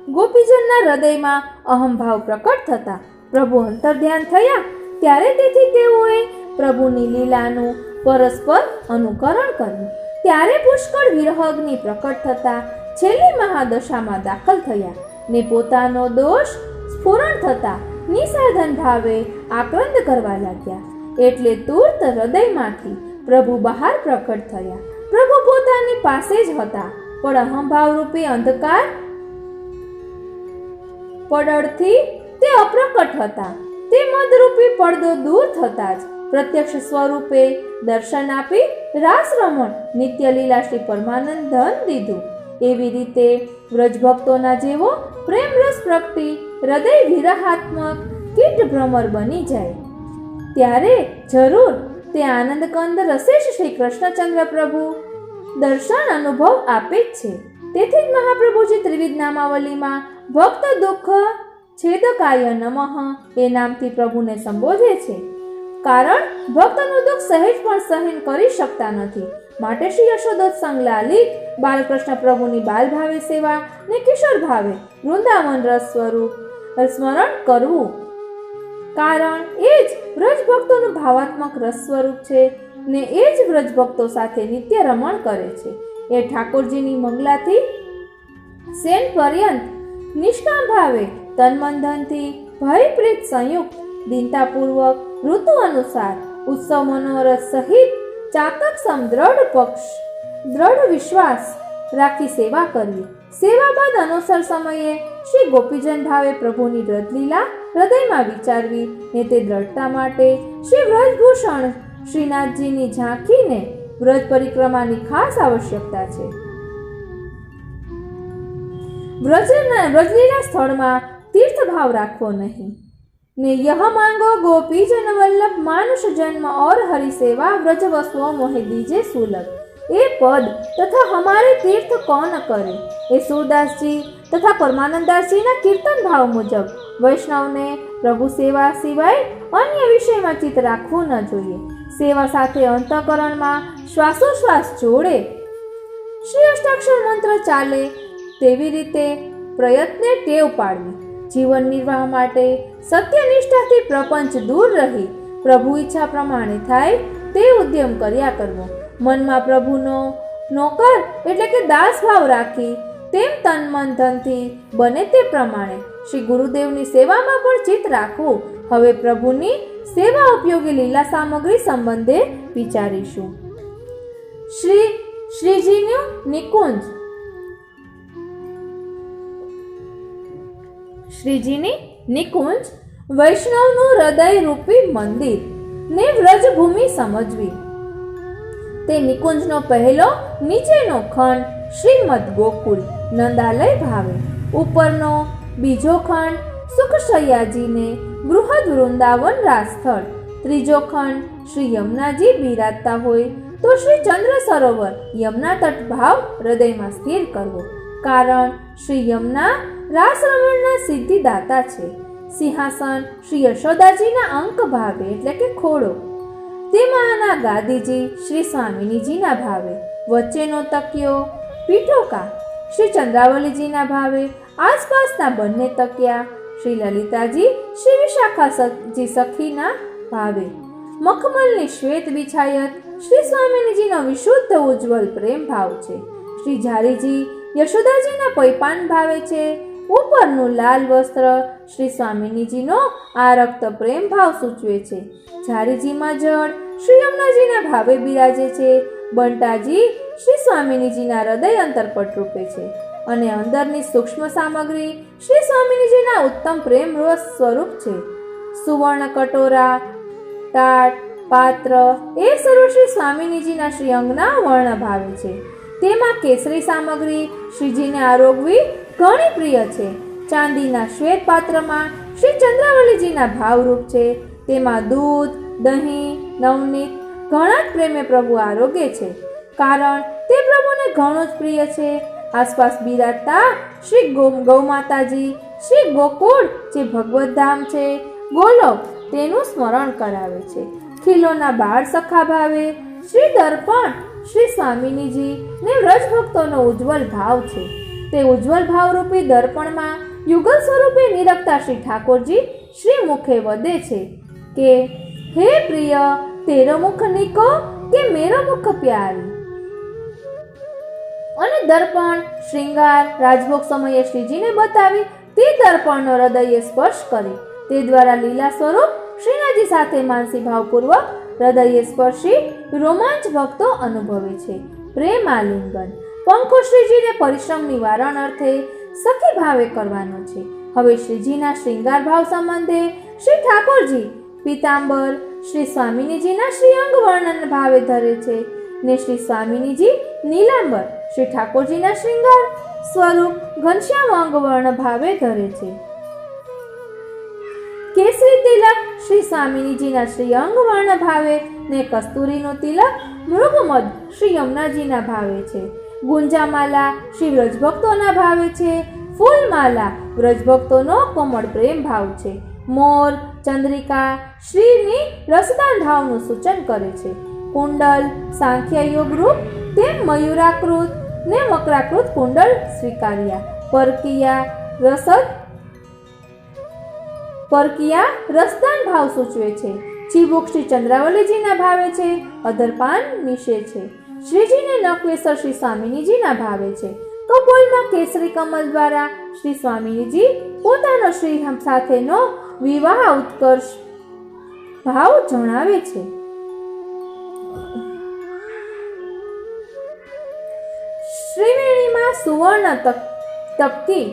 ગોપીજનના હૃદયમાં અહંભાવ પ્રકટ થતા પ્રભુ અંતર્ધ્યાન થયા ત્યારે તેથી તેઓએ પ્રભુની લીલાનું પરસ્પર અનુકરણ કર્યું. ત્યારે પુષ્કળ વિરહગ્નિ પ્રકટ થતા છેલ્લી મહાદશામાં દાખલ થયા ને પોતાનો દોષ સ્ફુરણ થતા નિસાધન ભાવે આક્રંદ કરવા લાગ્યા. એટલે તુર્ત હૃદયમાંથી પ્રભુ બહાર પ્રકટ થયા. પ્રભુ પોતાની પાસે જ હતા પણ અહંભાવ રૂપી અંધકાર પડળથી તે અપ્રકટ હતા. તે મદરૂપી પડદો દૂર થતા જ પ્રત્યક્ષ સ્વરૂપે દર્શન આપી રાસરમણ નિત્ય લીલા શ્રી પરમાનંદ ધન દીધું. એવી રીતે વ્રજભક્તોના જેવો પ્રેમ રસ પ્રગટી હૃદય વિરહાત્મક કીટ ભ્રમર બની જાય ત્યારે જરૂર તે આનંદ કંદ રસેશ શ્રી કૃષ્ણચંદ્ર પ્રભુ દર્શન અનુભવ આપે જ છે. તેથી જ મહાપ્રભુજી ત્રિવિધ નામાવલીમાં ભક્ત દુઃખ છેદકાય નમઃ એ નામથી પ્રભુને સંબોધે છે. કારણ ભક્તનું દુઃખ સહેજ પણ સહન કરી શકતા નથી. માટે શ્રી યશોદોત્સંગ લાલિત બાલકૃષ્ણ પ્રભુની બાલ ભાવે સેવા ને કિશોર ભાવે વૃંદાવન રસ સ્વરૂપ સ્મરણ કરવું. કારણ એ જ વ્રજ ભક્તોનું ભાવાત્મક રસ સ્વરૂપ છે ને એ જ વ્રજ ભક્તો સાથે નિત્ય રમણ કરે છે. એ ઠાકોરજીની મંગલાથી સેન પર્યંત નિષ્કામ ભાવે તન્મન-ધનથી ભયપ્રીત સંયુક્ત દીનતાપૂર્વક ઋતુ અનુસાર ઉત્સવ મનોરથ સહિત ચાતકસમ દ્રઢ વિશ્વાસ રાખી સેવા કરવી. સેવા બાદ અનુસર સમયે શ્રી ગોપીજન ભાવે પ્રભુની વ્રતલીલા હૃદયમાં વિચારવી ને તે દ્રઢતા માટે શ્રી વ્રજભૂષણ શ્રીનાથજીની ઝાંખીને વ્રજ પરિક્રમાની ખાસ આવશ્યકતા છે. વ્રજલીલા સ્થળમાં તીર્થભાવ રાખવો નહીં ने यह मांगो गोपी जन वल्लभ मानुष जन्म और हरि सेवा व्रज वसुओं मोहे दीजे सुलभ. ए पद तथा हमारे तीर्थ कौन करे. ए सूरदास जी तथा परमानंदास जी ना कीर्तन भाव मुजब वैष्णव ने प्रभु सेवा सिवाय अन्य विषय में चित्त राखવું न જોઈએ. સેવા સાથે અંતઃકરણમાં શ્વાસોશ્વાસ જોડે શ્રી અષ્ટાક્ષર મંત્ર ચાલે તેવી રીતે પ્રયત્ને ટેવ પાડવી. જીવન નિર્વાહ માટે સત્યનિષ્ઠાથી પ્રપંચ દૂર રહી પ્રભુ ઈચ્છા પ્રમાણે થાય તે ઉદ્યમ કર્યા કરવો. મનમાં પ્રભુનો નોકર એટલે કે દાસ ભાવ રાખી તેમ તન મન ધનથી બને તે પ્રમાણે શ્રી ગુરુદેવની સેવામાં પણ ચિત્ત રાખવું. હવે પ્રભુની સેવા ઉપયોગી લીલા સામગ્રી સંબંધે વિચારીશું. શ્રીજીનું નિકુંજ. શ્રીજીની નિકુંજ વૈષ્ણવનું હૃદય રૂપી મંદિર ને વ્રજભૂમિ સમજવી. તે નિકુંજનો પહેલો નીચેનો ખંડ શ્રીમદ ગોકુલ નંદાલય ભાવે, ઉપરનો બીજો ખંડ સુખશૈયાજીને બૃહદ વૃંદાવન રાસસ્થળ, ત્રીજો ખંડ શ્રી યમુનાજી બિરાજતા હોય તો શ્રી ચંદ્ર સરોવર યમુના તટ ભાવ હૃદયમાં સ્થિર કરવો. કારણ શ્રી યમુના રાસરમણના સિદ્ધિદાતા છે. સિંહાસન શ્રી યશોદાજીના અંક ભાવે એટલે કે ખોડો, તેમાંના ગાદીજી શ્રી સ્વામિનીજીના ભાવે, વચ્ચેનો તકિયો પીઠોકા શ્રી ચંદ્રાવલીજીના ભાવે, આસપાસના બંને તકિયા શ્રી લલિતાજી શ્રી વિશાખાજી સખીના ભાવે, મખમલની શ્વેત બિછાયત શ્રી સ્વામિનીજીનો વિશુદ્ધ ઉજ્જવલ પ્રેમ ભાવ છે. શ્રી ઝારીજી યશોદાજીના પૈપાન ભાવે છે. ઉપરનું લાલ વસ્ત્ર શ્રી સ્વામિનીજીનો આરક્ત પ્રેમ ભાવ સૂચવે છે. ઝારીજીમાં જળ શ્રી યમુનાજીના ભાવે બિરાજે છે. બંટાજી શ્રી સ્વામિનીજીના હૃદય અંતરપટ રૂપે છે અને અંદરની સૂક્ષ્મ સામગ્રી શ્રી સ્વામિનીજીના ઉત્તમ પ્રેમ રસ સ્વરૂપ છે. સુવર્ણ કટોરા, તાટ, પાત્ર એ સર્વ શ્રી સ્વામિનીજીના શ્રી અંગના વર્ણ ભાવે છે. તેમાં કેસરી સામગ્રી શ્રીજીને આરોગવી ઘણી પ્રિય છે. ચાંદીના શ્વેત પાત્રમાં શ્રી ચંદ્રાવલીજીના ભાવરૂપ છે. તેમાં દૂધ, દહીં, નવનીત ઘણા જ પ્રેમે પ્રભુ આરોગે છે, કારણ તે પ્રભુને ઘણું જ પ્રિય છે. આસપાસ બિરાજતા શ્રી ગૌમાતાજી, શ્રી ગોકુળ જે ભગવત ધામ છે, ગોલોક તેનું સ્મરણ કરાવે છે. ખીલોના બાળ સખા ભાવે શ્રી દર્પણ શ્રી સ્વામિનીજી ને વ્રજ ભક્તોનો ઉજ્જવલ ભાવ છે. તે ઉજ્જવલ ભાવરૂપી દર્પણમાં યુગલ સ્વરૂપે નિરખતા શ્રી ઠાકોરજી શ્રી મુખે વધે છે કે હે પ્રિય, તેરો મુખ નિકો કે મેરો મુખ પ્યારી. અને દર્પણ શ્રૃંગાર રાજભોગ સમયે શ્રીજીને બતાવી તે દર્પણનો હૃદયે સ્પર્શ કરી તે દ્વારા લીલા સ્વરૂપ શ્રીનાથજી સાથે માનસી ભાવપૂર્વક હૃદયે સ્પર્શી રોમાંચ ભક્તો અનુભવે છે. પ્રેમ આલિંગન પંખો શ્રીજીને પરિશ્રમ નિવારણ અર્થે સખી ભાવે કરવાનો છે. હવે શ્રીજીના શ્રૃંગાર ભાવ સંબંધે શ્રી ઠાકોરજી પીતાંબર શ્રી સ્વામિનીજીના શ્રી અંગ વર્ણન ભાવે ધરે છે ને શ્રી સ્વામિનીજી નીલાંબર શ્રી ઠાકોરજીના શ્રૃંગાર સ્વરૂપ ઘનશ્યામ અંગ વર્ણ ભાવે ધરે છે. કેસરી તિલક શ્રી સ્વામિનીજીના શ્રી અંગ વર્ણ ભાવે ને કસ્તુરીનો તિલક મૃગમદ શ્રી યમુનાજીના ભાવે છે. ગુંજામાલા શ્રી વ્રજભક્તોના ભાવે છે. ફૂલમાલા વ્રજભક્તોનો કોમળ પ્રેમ ભાવ છે. મોર, ચંદ્રિકા શ્રીની રસદાન ભાવનું સૂચન કરે છે. કુંડલ સાંખ્ય યોગ રૂપ તેમ મયુરાકૃત ને મકરાકૃત કુંડલ સ્વીકાર્યા. પરકિયા રસદાન ભાવ સૂચવે છે. ચીબુક શ્રી ચંદ્રાવલીજીના ભાવે છે. અધરપાન મિશે છે. શ્રીજીને નકવેસર શ્રી સ્વામિનીજીના ભાવે છે. કપોલમાં કેસરી કમલ દ્વારા શ્રી સ્વામિનીજી પોતાનો શ્રી સાથેનો વિવાહ ઉત્કર્ષ ભાવ જણાવે છે. શ્રીવેણીમાં સુવર્ણ તપકી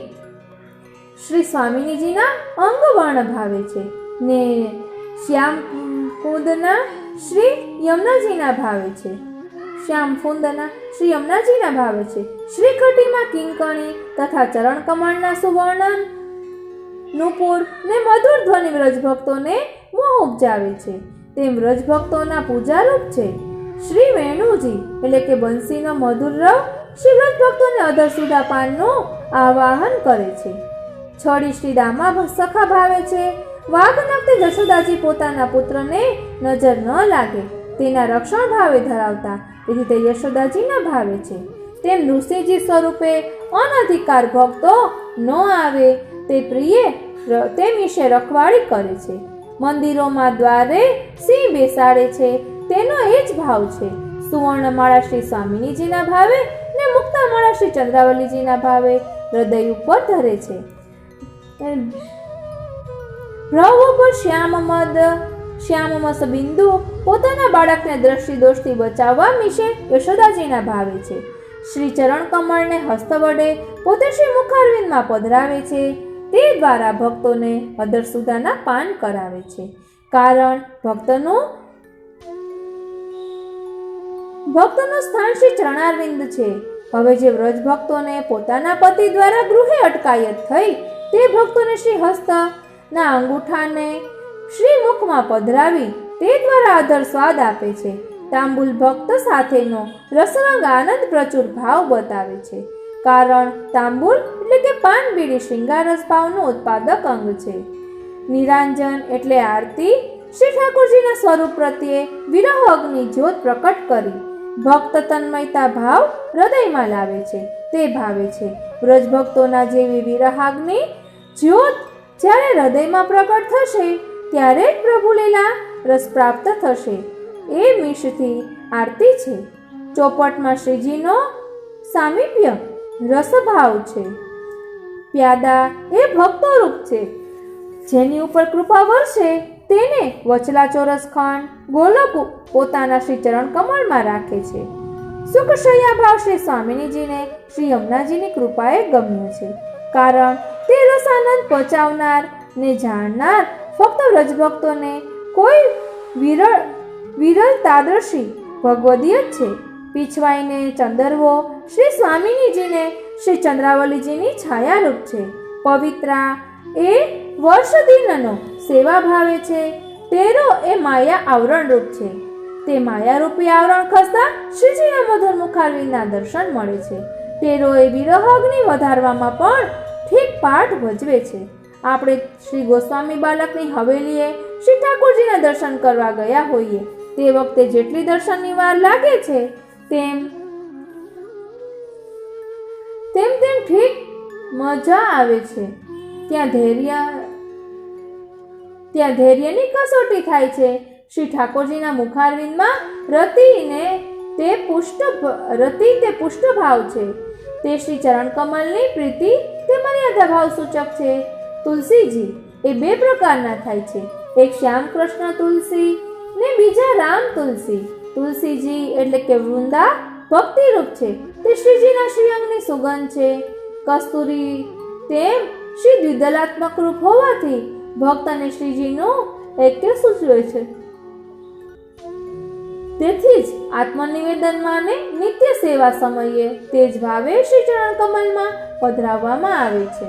શ્રી સ્વામિનીજીના અંગવર્ણ ભાવે છે ને શ્યામ કુંદના શ્રી યમુનાજીના ભાવે છે. શ્યામફુંદના શ્રી યમુનાજીના ભાવે છે. શ્રીખટીમાં કિંકણી તથા ચરણ કમળના સુવર્ણ નુપુર ને મધુર ધ્વનિ વ્રજભક્તોને મોહ ઉપજાવે છે. તેમ વ્રજભક્તોના પૂજારૂપ છે. શ્રી વેણુજી એટલે કે બંસીનો મધુર રવ શ્રી વ્રજભક્તોને અધર સુધા પાનનું આવાહન કરે છે. છડી શ્રી દામા સખા ભાવે છે. વાઘનખતે જશોદાજી પોતાના પુત્રને નજર ન લાગે તેના રક્ષણ ભાવે ધરાવતા તેથી તે યશોદાજીના ભાવે છે. તેમ નૃસિંહજી સ્વરૂપે અનધિકાર ભક્તો ન આવે તે પ્રિય તે વિશે રખવાળી કરે છે. મંદિરોમાં દ્વારે સિંહ બેસાડે છે તેનો એ જ ભાવ છે. સુવર્ણમાળા શ્રી સ્વામિનીજીના ભાવે ને મુક્તામાળા શ્રી ચંદ્રાવલીજીના ભાવે હૃદય ઉપર ધરે છે. રવ ઉપર શ્યામમસ બિંદુ પોતાના બાળકને દ્રષ્ટિ દોષથી બચાવવા વિશે યશોદાજીના ભાવે છે. શ્રી ચરણ કમળને હસ્ત વડે પોતે શ્રી મુખારવિંદમાં પધરાવે છે. તે દ્વારા ભક્તોને અધર સુધાના પાન કરાવે છે. કારણ ભક્તનું સ્થાન શ્રી ચરણારવિંદ છે. હવે જે વ્રજ ભક્તોને પોતાના પતિ દ્વારા ગૃહે અટકાયત થઈ તે ભક્તોને શ્રી હસ્ત ના અંગૂઠાને શ્રી મુખમાં પધરાવી તે દ્વારા અધર સ્વાદ આપે છે. તાંબુલ ભક્ત સાથેનો રસરંગ આનંદ પ્રચુર ભાવ બતાવે છે. કારણ તાંબુલ એટલે કે પાન બીડી શ્રૃંગાર રસ ભાવનું ઉત્પાદક અંગ છે. નિરાંજન એટલે આરતી શ્રી ઠાકોરજીના સ્વરૂપ પ્રત્યે વિરહ અગ્નિ જ્યોત પ્રકટ કરી ભક્ત તન્મયતા ભાવ હૃદયમાં લાવે છે. તે ભાવે છે વ્રજ ભક્તોના જેવી વિરહાગ્નિ જ્યોત જ્યારે હૃદયમાં પ્રકટ થશે ત્યારે જ પ્રભુ લીલા રસ પ્રાપ્ત થશે એ મિશથી આરતી છે. ચોપટમાં શ્રીજીનો સામીપ્ય રસભાવ છે. પ્યાદા એ ભક્તોરૂપ છે. જેની ઉપર કૃપા વરસે તેને વચલા ચોરસ ખંડ ગોલક પોતાના શ્રી ચરણ કમળમાં રાખે છે. સુખશૈયા ભાવ શ્રી સ્વામિનીજીને શ્રી યમુનાજીની કૃપાએ ગમ્યું છે. કારણ તે રસાનંદ પચાવનાર ને જાણનાર ફક્ત વ્રજભક્તોને કોઈ વિરલ તાદર્શી ભગવદીય જ છે. પીછવાઈને ચંદરવો શ્રી સ્વામિનીજીને શ્રી ચંદ્રાવલીજીની છાયારૂપ છે. પવિત્રા એ વર્ષ દિનનો સેવા ભાવે છે. તેરો એ માયા આવરણ રૂપ છે. તે માયારૂપી આવરણ ખસતા શ્રીજીના મધુર મુખારવિંદના દર્શન મળે છે. તેરો એ વિરહ અગ્નિ વધારવામાં પણ ઠીક પાઠ ભજવે છે. આપણે શ્રી ગોસ્વામી બાલકની હવેલીએ શ્રી ઠાકોરજીના દર્શન કરવા ગયા હોઈએ તે વખતે જેટલી દર્શનની વાર લાગે છે તેમ ઠીક મજા આવે છે. ત્યાં ધૈર્યની કસોટી થાય છે. શ્રી ઠાકોરજીના મુખારવિંદમાં રતિ તે પુષ્ટભાવ છે. તે શ્રી ચરણ કમલની પ્રીતિ તે મર્યાદા ભાવ સૂચક છે. તુલસીજી એ બે પ્રકારના થાય છે. એક શ્યામ કૃષ્ણ તુલસી ને બીજા રામ તુલસી. તુલસીજી એટલે કે વૃંદા ભક્તિરૂપ છે. તે શ્રીજીના શ્રીઅંગની સુગંધ છે. કસ્તુરી તેમ શ્રી દ્વિદલાત્મક રૂપ હોવાથી ભક્ત અને શ્રીજીનું ઐક્ય સૂચવે છે. તેથી જ આત્મનિવેદનમાં ને નિત્ય સેવા સમયે તે જ ભાવે શ્રી ચરણ કમલમાં પધરાવવામાં આવે છે.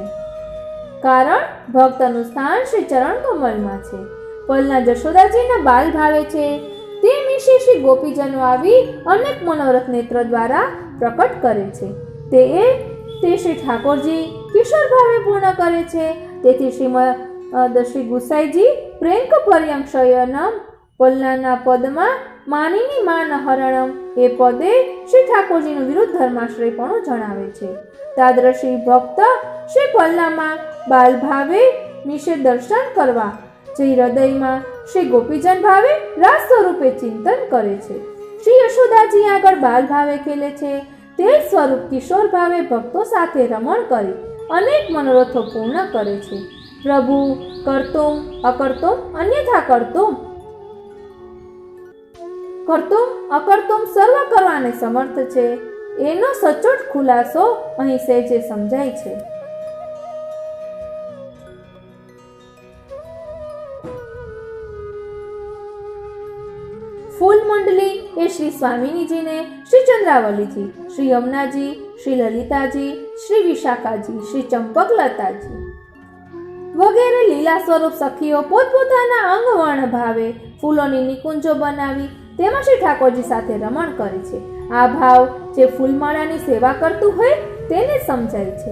કારણ ભક્તનું સ્થાન શ્રી ચરણ કમલમાં છે. પલના જશોદાજીના બાલ ભાવે છે. તે વિશે શ્રી ગોપીજનો આવી અનેક મનોરથ નેત્ર દ્વારા પ્રકટ કરે છે. તે શ્રી ઠાકોરજી કિશોર ભાવે પૂર્ણ કરે છે. તેથી શ્રી ગુસાઈજી પ્રેંક પર્યંક શયનમ પલ્લાના પદમાં માનીની માન હરણમ એ પદે શ્રી ઠાકોરજીનું વિરુદ્ધ ધર્માશ્રયપણું જણાવે છે. તાદ્રશી ભક્ત શ્રી પલ્લામાં બાલ ભાવે નિશે દર્શન કરવા જે હૃદયમાં શ્રી ગોપીજન ભાવે રાસ સ્વરૂપે ચિંતન કરે છે. શ્રી યશોદાજી આગળ બાલ ભાવે ખેલે છે. તે સ્વરૂપ કિશોર ભાવે ભક્તો સાથે રમણ કરી અનેક મનોરથો પૂર્ણ કરે છે. પ્રભુ કર્તુમ અકર્તુમ અન્યથા કર્તુમ અકર્તુમ સર્વ કરવાને સમર્થ છે. એનો સચોટ ખુલાસો અહીં સહેજે સમજાય છે. ફૂલ મંડલી એ શ્રી સ્વામિનીજીને શ્રી ચંદ્રાવલીજી, શ્રી યમુનાજી, શ્રી લલિતાજી, શ્રી વિશાખાજી, શ્રી ચંપકલતાજી વગેરે લીલા સ્વરૂપ સખીઓ પોતપોતાના અંગ વર્ણ ભાવે ફૂલોની નિકુંજો બનાવી તેમાં શ્રી ઠાકોરજી સાથે રમણ કરે છે. આ ભાવ જે ફૂલમાળાની સેવા કરતું હોય તેને સમજાય છે.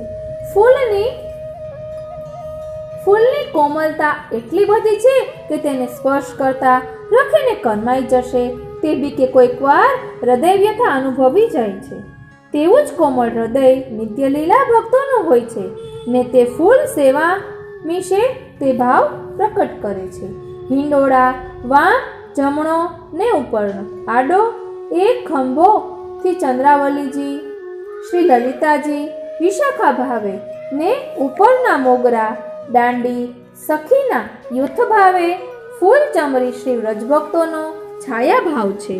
ફૂલની કોમલતા એટલી બધી છે કે તેને સ્પર્શ કરતા રખીને કરમાઈ જશે તે બી કે કોઈક વાર હૃદય વ્યથા અનુભવી જાય છે. તેવું જ કોમળ હૃદય નિત્ય લીલા ભક્તોનું હોય છે ને તે ફૂલ સેવા વિશે તે ભાવ પ્રકટ કરે છે. હિંડોળા વામ જમણો ને ઉપરનો આડો એક ખંભો થી ચંદ્રાવલીજી, શ્રી લલિતાજી વિશાખા ભાવે ને ઉપરના મોગરા દાંડી સખીના યુથ ભાવે ફૂલ ચમરી શ્રી વ્રજભક્તોનો છાયા ભાવ છે.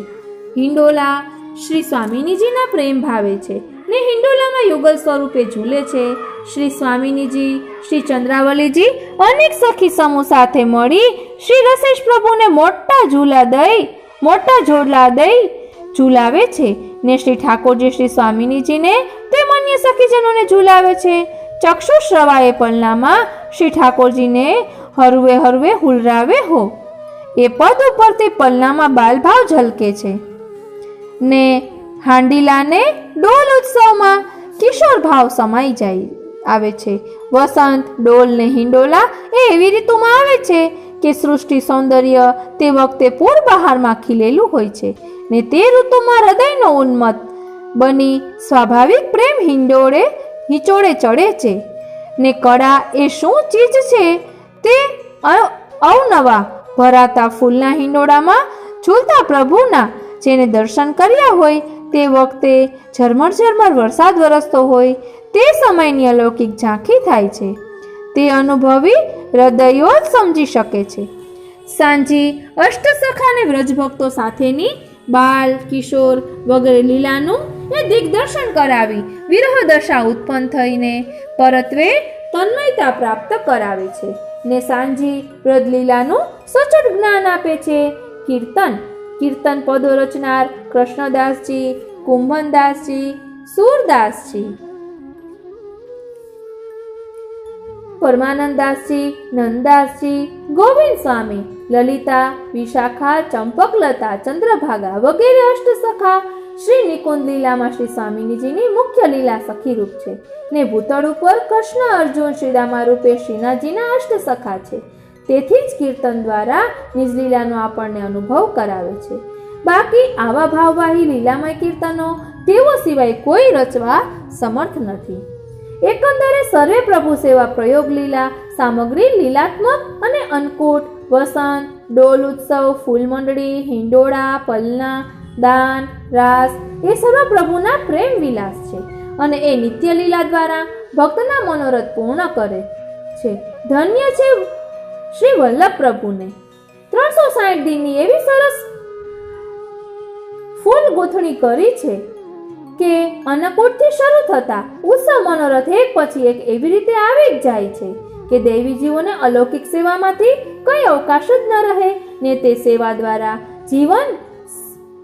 હિંડોલા શ્રી સ્વામિનીજીના પ્રેમ ભાવે છે ને હિંડોલામાં યુગલ સ્વરૂપે ઝૂલે છે. શ્રી સ્વામિનીજી, શ્રી ચંદ્રાવલીજી અનેક સખી સમૂહ સાથે મળી શ્રી રસેશ પ્રભુને મોટા ઝોલા દઈ ઝૂલાવે છે ને શ્રી ઠાકોરજી શ્રી સ્વામિનીજીને તે અન્ય સખીજનોને ઝૂલાવે છે. ચક્ષુશ્રવાએ પલનામાં શ્રી ઠાકોરજીને હરવે હરવે હુલરાવે હો એ પદ ઉપરથી પલનામાં બાલભાવ ઝલકે છે ને હાંડીલાને ડોલ ઉત્સવમાં કિશોર ભાવ સમાઈ જાય આવે છે. વસંત ડોલ ને હિંડોલા એ એવી ઋતુમાં આવે છે કે સૃષ્ટિ સૌંદર્ય તે વખતે પૂર બહારમાં ખીલેલું હોય છે ને તે ઋતુમાં હૃદયનો ઉન્મત્ત બની સ્વાભાવિક પ્રેમ હિંચોળે ચડે છે ને કળા એ શું ચીજ છે તે અવનવા ભરાતા ફૂલના હિંડોળામાં ઝૂલતા પ્રભુના જેને દર્શન કર્યા હોય તે વખતે ઝરમર ઝરમર વરસાદ વરસતો હોય તે સમયની અલૌકિક ઝાંખી થાય છે. તે અનુભવી હૃદયો જ સમજી શકે છે. સાંજી અષ્ટસખા અને વ્રજભક્તો સાથેની બાલ કિશોર વગેરે લીલાનું એ દિગ્દર્શન કરાવી વિરહ દશા ઉત્પન્ન થઈને પરત્વે તન્મયતા પ્રાપ્ત કરાવે છે ને સાંજી વ્રજલીલાનું સચોટ જ્ઞાન આપે છે. કીર્તન પદો રચનાર કૃષ્ણદાસજી, કુંભનદાસજી, સુરદાસજી, પરમાનંદદાસજી, નંદદાસજી, ગોવિંદ સ્વામી, લલિતા, વિશાખા, ચંપકલતા, ચંદ્રભાગા વગેરે અષ્ટસખા શ્રી નિકુંજ લીલામાં શ્રી સ્વામિનીજીની મુખ્ય લીલા સખી રૂપ છે ને ભૂતળ ઉપર કૃષ્ણ અર્જુન શ્રીરામા રૂપે શ્રીનાથજીના અષ્ટસખા છે. તેથી જ કીર્તન દ્વારા નિજ લીલાનો આપણને અનુભવ કરાવે છે. બાકી આવા ભાવવાહી લીલામય કીર્તનો તેઓ સિવાય કોઈ રચવા સમર્થ નથી. એકંદરે સર્વે પ્રભુ સેવા પ્રયોગ લીલા સામગ્રી લીલાત્મક અને અન્નકૂટ, વસંત, ડોલ ઉત્સવ, ફૂલ મંડળી, હિંડોળા, પલના, દાન, રાસ એ સર્વ પ્રભુના પ્રેમ વિલાસ છે અને એ નિત્ય લીલા દ્વારા ભક્તના મનોરથ પૂર્ણ કરે છે. ધન્ય છે શ્રી વલ્લભ પ્રભુને. 360 દિનની એવી સરસ ફૂલ ગૂંથણી કરી છે કે અન્નકૂટથી શરૂ થતા ઉત્સવ મનોરથ એક પછી એક એવી રીતે આવી જ જાય છે કે દેવી જીવોને અલૌકિક સેવામાંથી કઈ અવકાશ જ ન રહે ને તે સેવા દ્વારા જીવન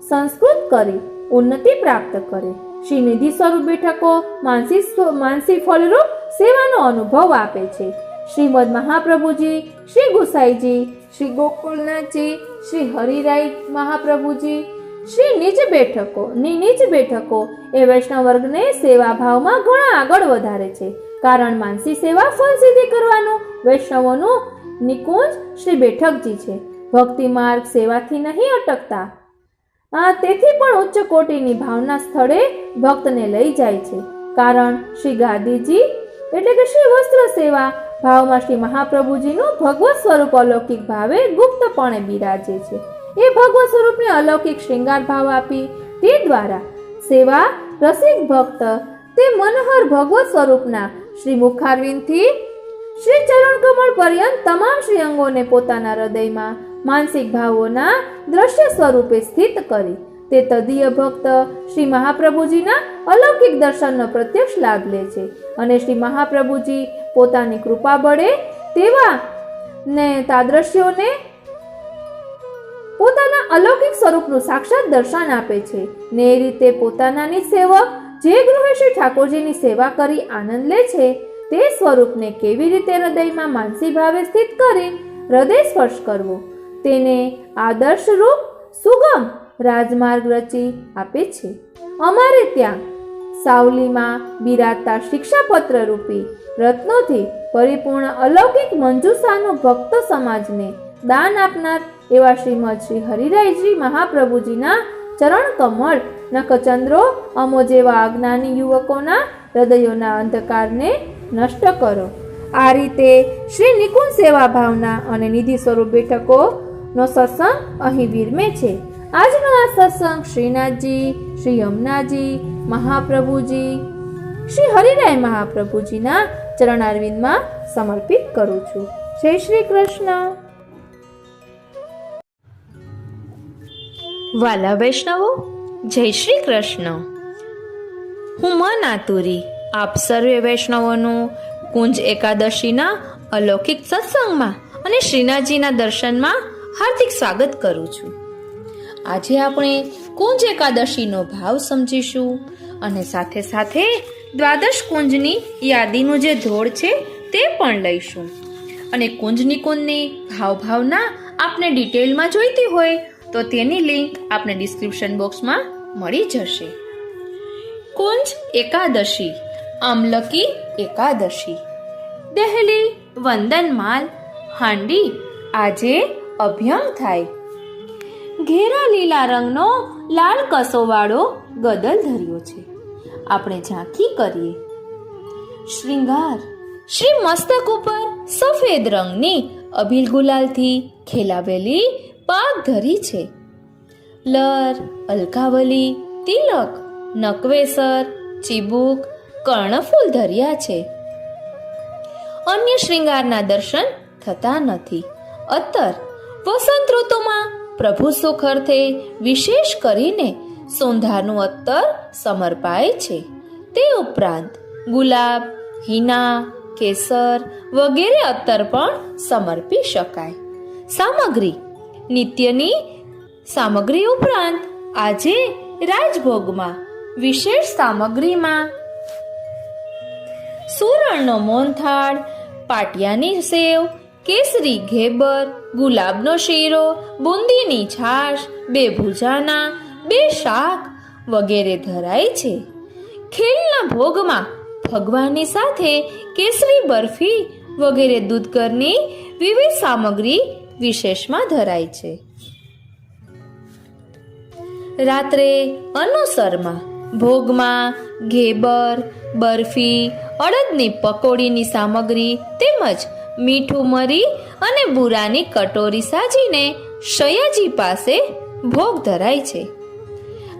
સંસ્કૃત કરી ઉન્નતિ પ્રાપ્ત કરે. શ્રી નિધિ સ્વરૂપ બેઠકો માનસી ફળરૂપ સેવાનો અનુભવ આપે છે. શ્રીમદ મહાપ્રભુજી, શ્રી ગુસાઈજી, શ્રી ગોકુલનાથજી, શ્રી હરિરાય મહાપ્રભુજી, શ્રી નીચ બેઠકો એ વૈષ્ણવ વર્ગને સેવા ભાવમાં ઘણા આગળ વધારે છે. કારણ માનસી સેવા ફળ સિદ્ધિ કરવાનું વૈષ્ણવોનું નિકુંજ શ્રી બેઠકજી છે. ભક્તિ માર્ગ સેવાથી નહીં અટકતા, તેથી પણ ઉચ્ચ કોટીની ભાવના સ્થળે ભક્તને લઈ જાય છે. કારણ શ્રી ગાદીજી એટલે કે શ્રી વસ્ત્ર સેવા ભાવમાં શ્રી મહાપ્રભુજીનું ભગવત સ્વરૂપ અલૌકિક ભાવે ગુપ્તપણે બિરાજે છે. એ ભગવત સ્વરૂપને અલૌકિક શ્રૃંગાર ભાવ આપી તે દ્વારા સેવા રસિક ભક્ત તે મનોહર ભગવત સ્વરૂપના શ્રી મુખારવિંદથી શ્રી ચરણ કમળ પર્યંત તમામ શ્રી અંગોને પોતાના હૃદયમાં માનસિક ભાવોના દ્રશ્ય સ્વરૂપે સ્થિત કરી તે તદીય ભક્ત શ્રી મહાપ્રભુજીના અલૌકિક દર્શનનો પ્રત્યક્ષ લાભ લે છે અને શ્રી મહાપ્રભુજી પોતાની કૃપા બળે તેવા ને તાદ્રશ્યોને પોતાના અલૌકિક સ્વરૂપનું સાક્ષાત દર્શન આપે છે ને એ રીતે પોતાના સેવક જે ગૃહે શ્રી ઠાકોરજીની સેવા કરી આનંદ લે છે તે સ્વરૂપને કેવી રીતે હૃદયમાં માનસી ભાવે સ્થિત કરી હૃદય સ્પર્શ કરવો તેને આદર્શ રૂપ સુગમ રાજમાર્ગ રચી આપે છે. અમારે ત્યાં સાવલીમાં બિરાજતા શિક્ષાપત્ર રૂપી રત્નોથી પરિપૂર્ણ અલૌકિક મંજુસાનું ભક્ત સમાજને દાન આપનાર એવા શ્રીમદ શ્રી હરિરાયજી મહાપ્રભુજીના ચરણ કમળ નખચંદ્રો અમો જેવા અજ્ઞાની યુવકોના હૃદયોના અંધકારને નષ્ટ કરો. આ રીતે શ્રી નિકુંજ સેવા ભાવના અને નિધિ સ્વરૂપ બેઠકોનો સત્સંગ અહીં વિરમે છે. આજનો આ સત્સંગ શ્રીનાથજી, શ્રી યમુનાજી મહાપ્રભુજી, શ્રી હરિરાય મહાપ્રભુજીના ચરણારવિંદમાં સમર્પિત કરું છું. જય શ્રી કૃષ્ણ. વાલા વૈષ્ણવો, જય શ્રી કૃષ્ણ. હું મન આતુરી આપ સર્વે વૈષ્ણવોનું કુંજ એકાદશીના અલૌકિક સત્સંગમાં અને શ્રીનાથજીના દર્શનમાં હાર્દિક સ્વાગત કરું છું. આજે આપણે કુંજ એકાદશીનો ભાવ સમજીશું અને સાથે સાથે દ્વાદશ કુંજની યાદીનું જે ધોળ છે તે પણ લઈશું. અને કુંજ નિકુંજની ભાવના આપને ડિટેલમાં જોઈતી હોય તો તેની લિંક આપને ડિસ્ક્રિપ્શન બોક્સમાં મળી જશે. કુંજ એકાદશી, આમલકી એકાદશી, દહેલી વંદનમાલ હાંડી આજે અભ્યંગ થાય. ઘેરા લીલા રંગનો લાલ કસોવાળો ગદલ ધર્યો છે. આપણે ઝાંખી કરીએ. શ્રૃંગાર, શ્રી મસ્તક ઉપર સફેદ રંગની અભિલ ગુલાલથી ખેલાવેલી પાગ ધરી છે. લર, અલકાવલી, તિલક, નકવેસર, ચીબુક, કર્ણફૂલ ધર્યા છે. અન્ય શ્રૃંગારના દર્શન થતા નથી. અત્તર વસંત ઋતુમાં પ્રભુ સુખ અર્થે વિશેષ કરીને સોંધાનું અત્તર સમર્પાય છે. તે ઉપરાંત ગુલાબ, હિના, કેસર વગેરે અત્તર પણ સમર્પી શકાય. સામગ્રી: નિત્યની સામગ્રી ઉપરાંત આજે રાજભોગમાં વિશેષ સામગ્રીમાં સુરણનો મોહનથાળ, પાટિયાની સેવ, કેસરી ઘેબર, ગુલાબનો શીરો, બુંદીની છાશ, 2 ભુજાના, 2 શાક વગેરે ધરાય છે. ખેલના ભોગમાં ભગવાનની સાથે કેસરી બરફી વગેરે દૂધઘરની વિવિધ સામગ્રી વિશેષમાં ધરાય છે. રાત્રે અનુસરમાં ભોગમાં ઘેબર, બરફી, અડદની પકોડીની સામગ્રી તેમજ મીઠું મરી અને બુરાની કટોરી સાજીને શયાજી પાસે ભોગ ધરાય છે.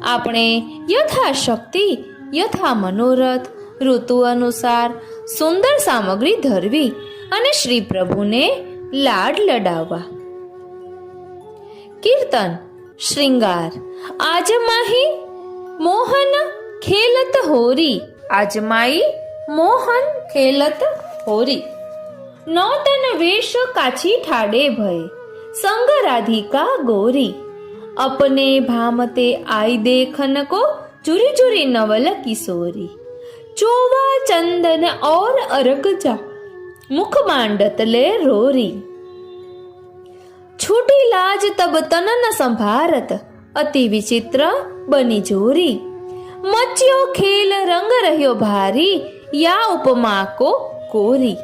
આપણે યથાશક્તિ, યથા મનોરથ, ઋતુ અનુસાર સુંદર સામગ્રી ધરવી અને શ્રી પ્રભુને લાડ લડાવવા. કીર્તન શ્રૃંગાર: આજમાહી મોહન ખેલત હોરી, આજમાઈ મોહન ખેલત હોરી. નૌતન વેશ કાછી ઠાડે ભય, સંગ રાધિકા ગોરી. अपने भामते आई देखन को चुरी चुरी नवल किशोरी. चोवा चंदन और अरग जा, मुख मांडत ले रोरी. छूटी लाज तब तनन संभारत, अति विचित्र बनी जोरी. मच्यो खेल रंग रह्यो भारी, या उपमा को कोरी.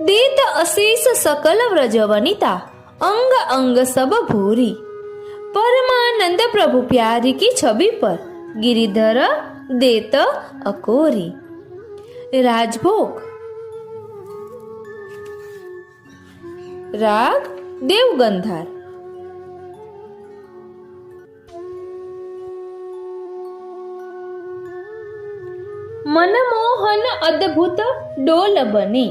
देत अशीष सकल व्रज वनिता, अंग अंग सब भूरी. परमानंद प्रभु प्यारी की छवि पर, गिरिधर देत अकोरी. राजभोग. राग देवगंधार. मनमोहन अद्भुत डोल बनी.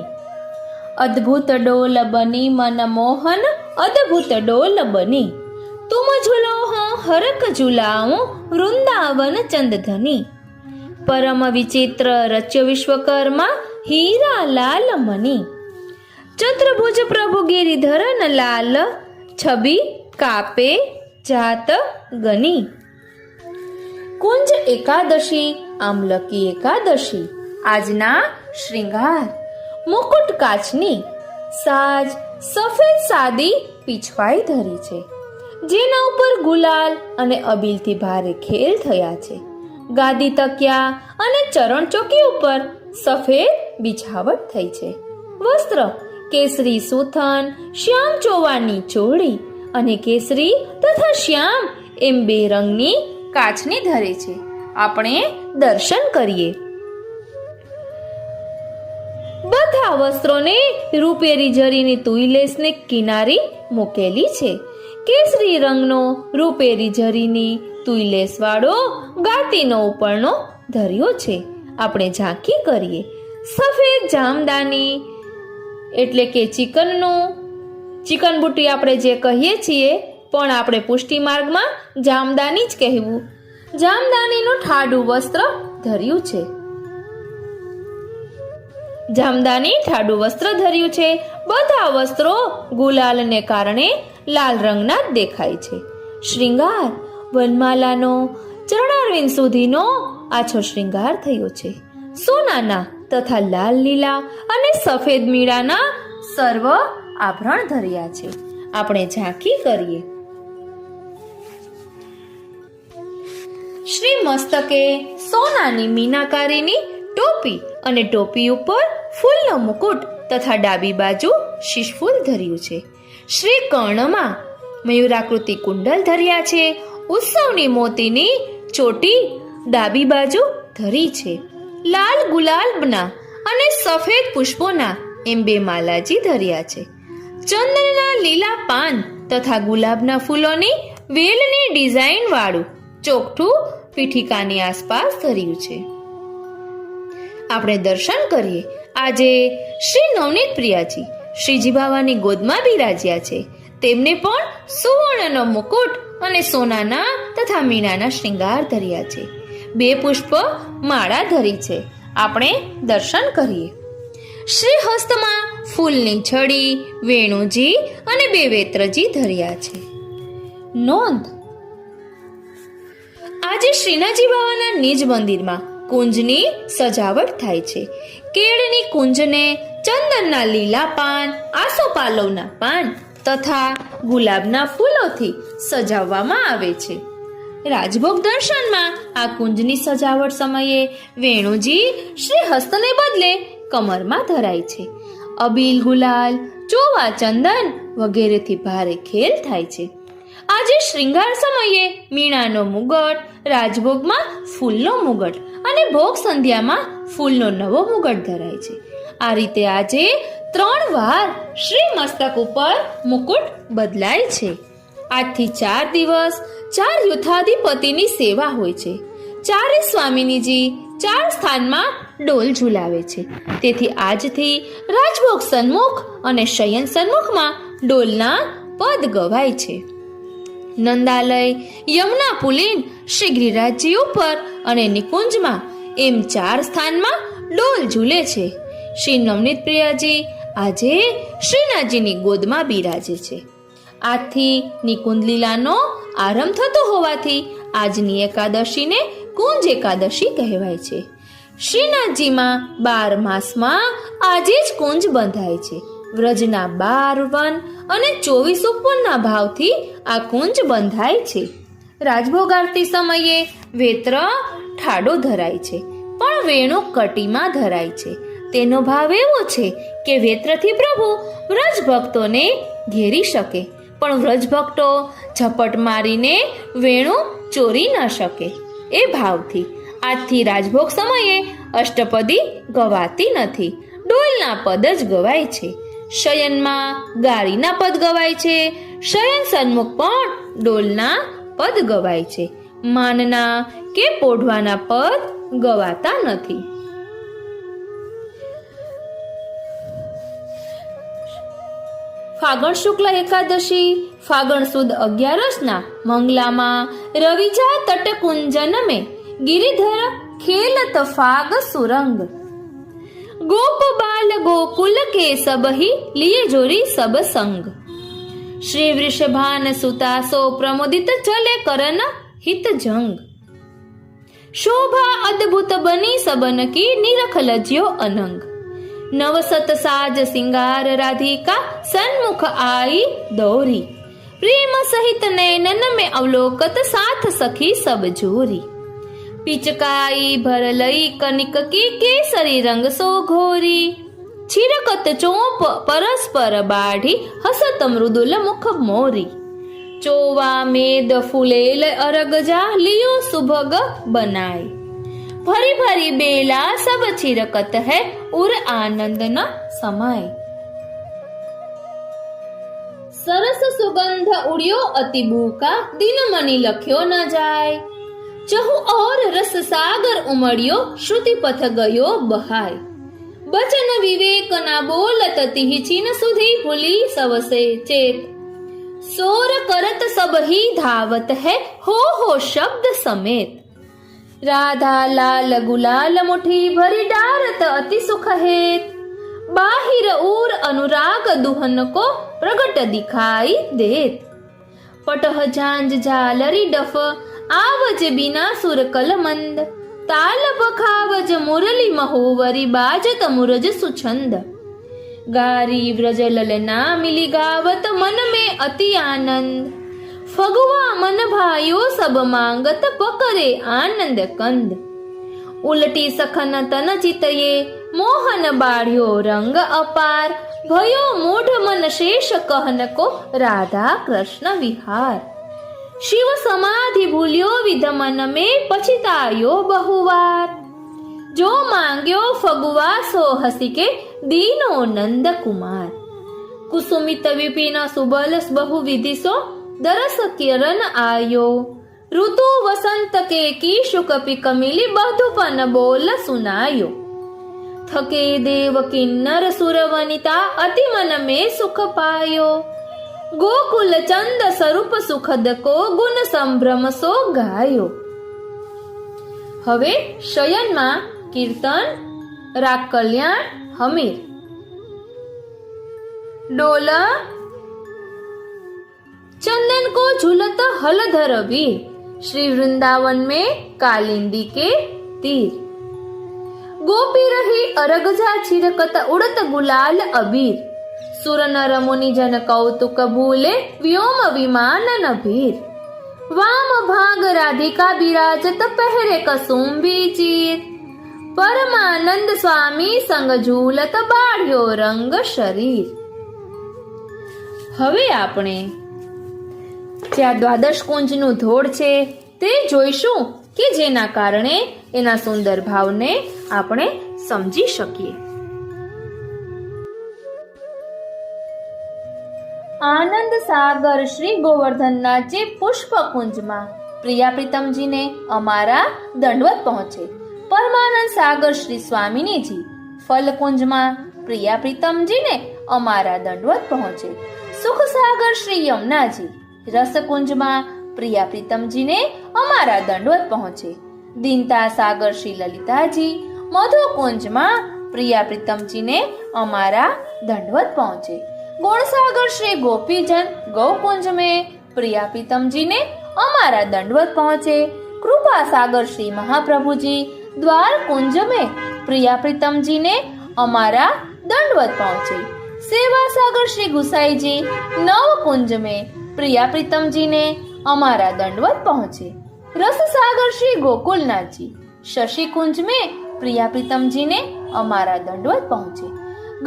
अद्भुत डोल बनी मनमोहन अद्भुत डोल बनी. तुम झूलो हाँ हरक झुलाऊं वृंदावन चंदधनी. परम विचित्र रच्य विश्वकर्मा हीरा लाल मनी. चतुर्भुज प्रभु गिरिधरन लाल, छवि कापे जात गनी. कुंज एकादशी आमलकी एकादशी આજના શ્રૃંગાર. મુકુટ કાચની સાજ સફેદ સાદી પીછવાઈ ધરી છે, જેના ઉપર ગુલાલ અને અબીલથી ભારે ખેલ થયા છે. ગાદી તકિયા અને ચરણ ચોકી ઉપર સફેદ બિછાવટ થઈ છે. વસ્ત્ર કેસરી સુથન, શ્યામ ચોવાની ચોળી અને કેસરી તથા શ્યામ એમ 2 રંગની કાચની ધરે છે. આપણે દર્શન કરીએ. બધા વસ્ત્રોને રૂપેરી જરીની તુઈલેસને કિનારી મૂકેલી છે. કેસરી રંગનો રૂપેરી જરીની તુઈલેસ વાળો ગાતીનો ઉપરનો ધર્યો છે. આપણે ઝાંકી કરીએ. સફેદ જામદાની એટલે કે ચિકન બુટી આપણે જે કહીએ છીએ, પણ આપણે પુષ્ટિ માર્ગમાં જામદાની જ કહેવું. જામદાનીનું ઠાડું વસ્ત્ર ધર્યું છે. જામદાની ઠાડું વસ્ત્ર ધર્યું છે. બધા વસ્ત્રો ગુલાલને કારણે લાલ રંગના જ દેખાય છે. શ્રૃંગાર વનમાલાનો ચરણારવિંદ સુધીનો આછો શ્રૃંગાર થયો છે. સોનાના તથા લાલ લીલા અને સફેદ મીણાના સર્વ આભરણ ધર્યા છે. આપણે ઝાંકી કરીએ. શ્રી મસ્તકે સોનાની મીનાકારીની ટોપી અને ટોપી ઉપર ફૂલનો મુકુટ તથા ડાબી બાજુ શીશફૂલ ધર્યું છે. શ્રી કર્ણમાં મયુરાકૃતિ કુંડલ ધર્યા છે. ઉત્સવની મોતીની ચોટી ડાબી બાજુ ધરી છે. લાલ ગુલાબના અને સફેદ પુષ્પોના એમ 2 માલાજી ધર્યા છે. ચંદનના લીલા પાન તથા ગુલાબના ફૂલોની વેલની ડિઝાઇન વાળું ચોકઠું પીઠિકાની આસપાસ ધર્યું છે. આપણે દર્શન કરીએ. આજે શ્રી નવનીત પ્રિયાજી શ્રીજી બાવાની ગોદમાં બિરાજ્યા છે. તેમને પણ સુવર્ણનો મુકુટ અને સોનાના તથા મીણાના શ્રૃંગાર ધર્યા છે. 2 પુષ્પ માળા ધરી છે. આપણે દર્શન કરીએ. શ્રી હસ્તમાં ફૂલની છડી, વેણુજી અને 2 વેત્રજી ધર્યા છે. નોંધ: આજે શ્રીનાથજી બાવાના નિજ મંદિરમાં કુંજની સજાવટ થાય છે. કેળની કુંજને ચંદનના લીલા પાન, આસોપાલવના પાન તથા ગુલાબના ફૂલોથી સજાવવામાં આવે છે. રાજભોગ દર્શનમાં આ કુંજની સજાવટ સમયે વેણુજી શ્રી હસ્તને બદલે કમરમાં ધરાય છે. અબીલ, ગુલાલ, ચોવા, ચંદન વગેરેથી ભારે ખેલ થાય છે. આજે શ્રૃંગાર સમયે મીણાનો મુગટ, રાજભોગમાં ફૂલનો મુગટ અને ભોગ સંધ્યામાં ફૂલનો નવો મુગટ ધરાય છે. આ રીતે આજે 3 વાર શ્રી મસ્તક ઉપર મુકુટ બદલાય છે. આજથી 4 દિવસ 4 યુથાધિપતિની સેવા હોય છે. 4 સ્વામિનીજી 4 સ્થાનમાં ડોલ ઝુલાવે છે. તેથી આજથી રાજભોગ સન્મુખ અને શયન સન્મુખમાં ડોલના પદ ગવાય છે. નંદાલય, યમુના પુલીન, શ્રી ગિરિરાજજી ઉપર અને નિકુંજમાં એમ 4 સ્થાનમાં ડોલ ઝૂલે છે. શ્રી નવનીત પ્રિયાજી આજે શ્રીનાથજીની ગોદમાં બિરાજે છે. આજથી નિકુંજ લીલાનો આરંભ થતો હોવાથી આજની એકાદશીને કુંજ એકાદશી કહેવાય છે. શ્રીનાથજીમાં 12 માસમાં આજે જ કુંજ બંધાય છે. વ્રજના 12 વન અને 24 ઉપવનના ભાવથી આ કુંજ બંધાય છે. રાજભોગ આરતી સમયે વેત્ર ઠાડો ધરાય છે, પણ વેણુ કટીમાં ધરાય છે. તેનો ભાવ એવો છે કે વેત્રથી પ્રભુ વ્રજ ભક્તોને ઘેરી શકે, પણ વ્રજ ભક્તો ઝપટ મારીને વેણુ ચોરી ન શકે. એ ભાવથી આજથી રાજભોગ સમયે અષ્ટપદી ગવાતી નથી, ડોલના પદ જ ગવાય છે. શયનમાં ગાળીના પદ ગવાય છે. શયન સન્મુખ પણ ડોલના પદ ગવાય છે. માનના કે પોઢવાના પદ ગવાતા નથી. ફાગણ શુક્લ એકાદશી ફાગણ સુદ 11 મંગલામાં રવિજા તટકુંજન में गिरिधर खेलत फाग सुरंग गोप बाल गोकुल के सब ही लिए जोरी सब संग श्री वृषभान सुतासो प्रमोदित चले करन हित जंग शोभा अद्भुत बनी सबन की निरख लज्यो अनंग नवसत साज सिंगार राधिका सन्मुख आई दौरी प्रेम सहित नैनन में अवलोकत साथ सखी सब जोरी पिचकाई भर लई कनिक की केसरी रंग सो घोरी छिरकत चोप परस्पर बाढ़ी हसत मृदुल मुख मोरी चोवा मेद फुलेल अरगजा लियो सुभग बनाई भरी भरी बेला सब छिरकत है उर आनंद न समाय सरस सुगंध उड़ियो अति बूका दिन मनी लख्यो न जाय चहु और रस सागर उमड़ियो श्रुति पथ गयो बहाय बचन विवेक ना बोलत तिहि चीन सुधी भूली सबसे चेत सोर करत सब ही धावत है हो शब्द समेत राधा लाल गुलाल मुठी भरी डारत अति सुख हेत बाहिर उर अनुराग दुहन को प्रगट दिखाई देत पटह झांझ झालरी डफ आवज बिना सुर कल मंद ताल बखावज मुरली महोवरी बाजत मुरज सुछंद गारी व्रज ललना मिली गावत मन में अति आनंद फगुआ मन भाइयो सब मांगत पकरे आनंद कंद उलटी सखन तन चितये मोहन बाढ़्यो रंग अपार भयो मूढ़ मन शेष कहन को राधा कृष्ण विहार शिव समाधि भूल्यो विध मन में पछितायो बहुवार जो मांग्यो फगुआ सो हसी के दीनो नंद कुमार कुसुमित विपिन सुबलस बहुविधिसो दरस किरण आयो ऋतु वसंत के कीशु कपि कमिली बधुपन बोल सुनायो थके देव किन्नर सुर वनिता अति मन में सुख पायो गोकुल चंद स्वरूप सुखद को गुण संभ्रम सो गायो। હવે શયનમાં કીર્તન રાગ કલ્યાણ હમીર डोला चंदन को झूलत हलधर वीर श्री वृंदावन में कालिंदी के तीर गोपी रही अरगजा छिरकत उड़त गुलाल अबीर सुर नर मुनि जन कौतुक भूले व्योम विमान न भीर वाम भाग राधिका बिराजत पहरे कसुंबी चीर परमानंद स्वामी संग झूलत बाढ़्यो रंग शरीर। હવે આપણે જ્યાં દ્વાદશ કુંજનું ધોળ છે તે જોઈશું કે જેના કારણે એના સુંદર ભાવને આપણે સમજી શકીએ। આનંદ સાગર શ્રી ગોવર્ધનનાથજી પુષ્પ કુંજમાં પ્રિયા પ્રીતમજીને અમારા દંડવત પહોંચે। પરમાનંદ સાગર શ્રી સ્વામિનીજી ફલકુંજમાં પ્રિયા પ્રીતમજીને અમારા દંડવત પહોંચે। सुख सागर श्री यमुना जी रसकुंज में प्रिया प्रीतम जी ने अमारा दंडवत पहुंचे। दीनता सागर श्री ललिता जी मधु कुंज में प्रिया प्रीतम जी ने अमारा दंडवत पहुंचे। गुण सागर श्री गोपीजन गौकुंज में प्रिया प्रीतम जी ने अमारा दंडवत पहुंचे। कृपा सागर श्री महाप्रभु जी द्वार कुंज में प्रिया प्रीतम जी ने अमारा दंडवत पहुंचे। सेवा सागर श्री गुसाई जी नव कुंज में प्रिया प्रीतम जी ने अमारा दंडवत पहुंचे। रस सागर श्री गोकुलनाथ जी शशि कुंज में प्रिया प्रीतम जी ने अमारा दंडवत पहुंचे।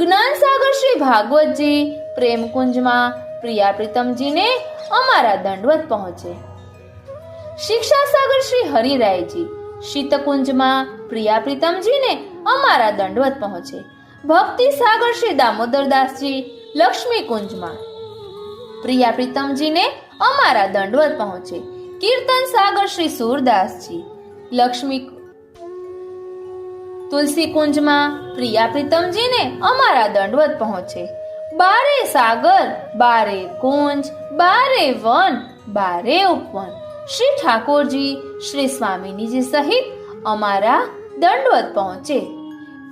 ज्ञान सागर श्री भागवत जी प्रेम कुंज में प्रिया प्रीतम जी ने अमारा दंडवत पहुंचे। शिक्षा सागर श्री हरिराय जी शीत कुंज में प्रिया प्रीतम जी ने अमारा दंडवत पहुंचे। भक्ति सागर श्री दामोदर दास जी लक्ष्मी कुंज में प्रिया प्रीतम जी ने अमारा दंडवत पहुंचे। कीर्तन सागर श्री सूरदास जी लक्ष्मी तुलसी कुंज में प्रिया प्रीतम जी ने अमारा दंडवत पहुंचे। बारे सागर बारे कुंज बारे वन बारे उपवन श्री ठाकुर जी श्री स्वामिनी जी सहित अमारा दंडवत पहुंचे।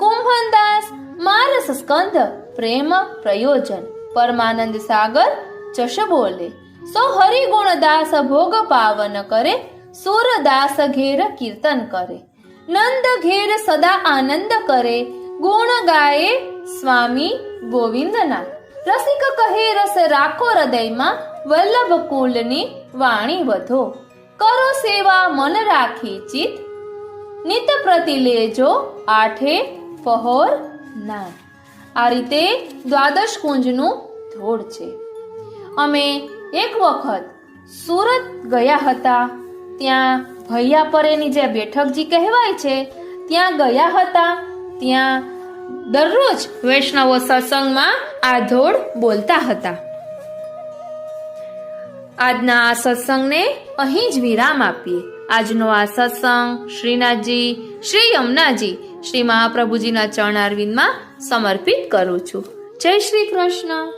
कुंभनदास मारस स्कंद प्रेम प्रयोजन परमानंद सागर जश बोले सो हरि गुण दास भोग पावन करे सुर दास घेर कीर्तन करे नंद घेर सदा आनंद करे गुण गाए स्वामी गोविंदना रसिक कहे रस राखो हृदय में वल्लभ कुलनी वाणी वधो करो सेवा मन राखी चित नित प्रति लेजो आठे पहोर ના આ રીતે દ્વાદશ કુંજનું ધોળ છે। અમે એક વખત સુરત ગયા હતા। ત્યાં ભૈયા પરેની જે બેઠકજી કહેવાય છે ત્યાં ગયા હતા। ત્યાં દરરોજ વૈષ્ણવો સત્સંગમાં આ ધોળ બોલતા હતા। આજના આ સત્સંગને અહીં જ વિરામ આપીએ। આજનો આ સત્સંગ શ્રીનાથજી શ્રી યમુનાજી શ્રી મહાપ્રભુજીના ચરણારવિંદમાં સમર્પિત કરું છું। જય શ્રી કૃષ્ણ।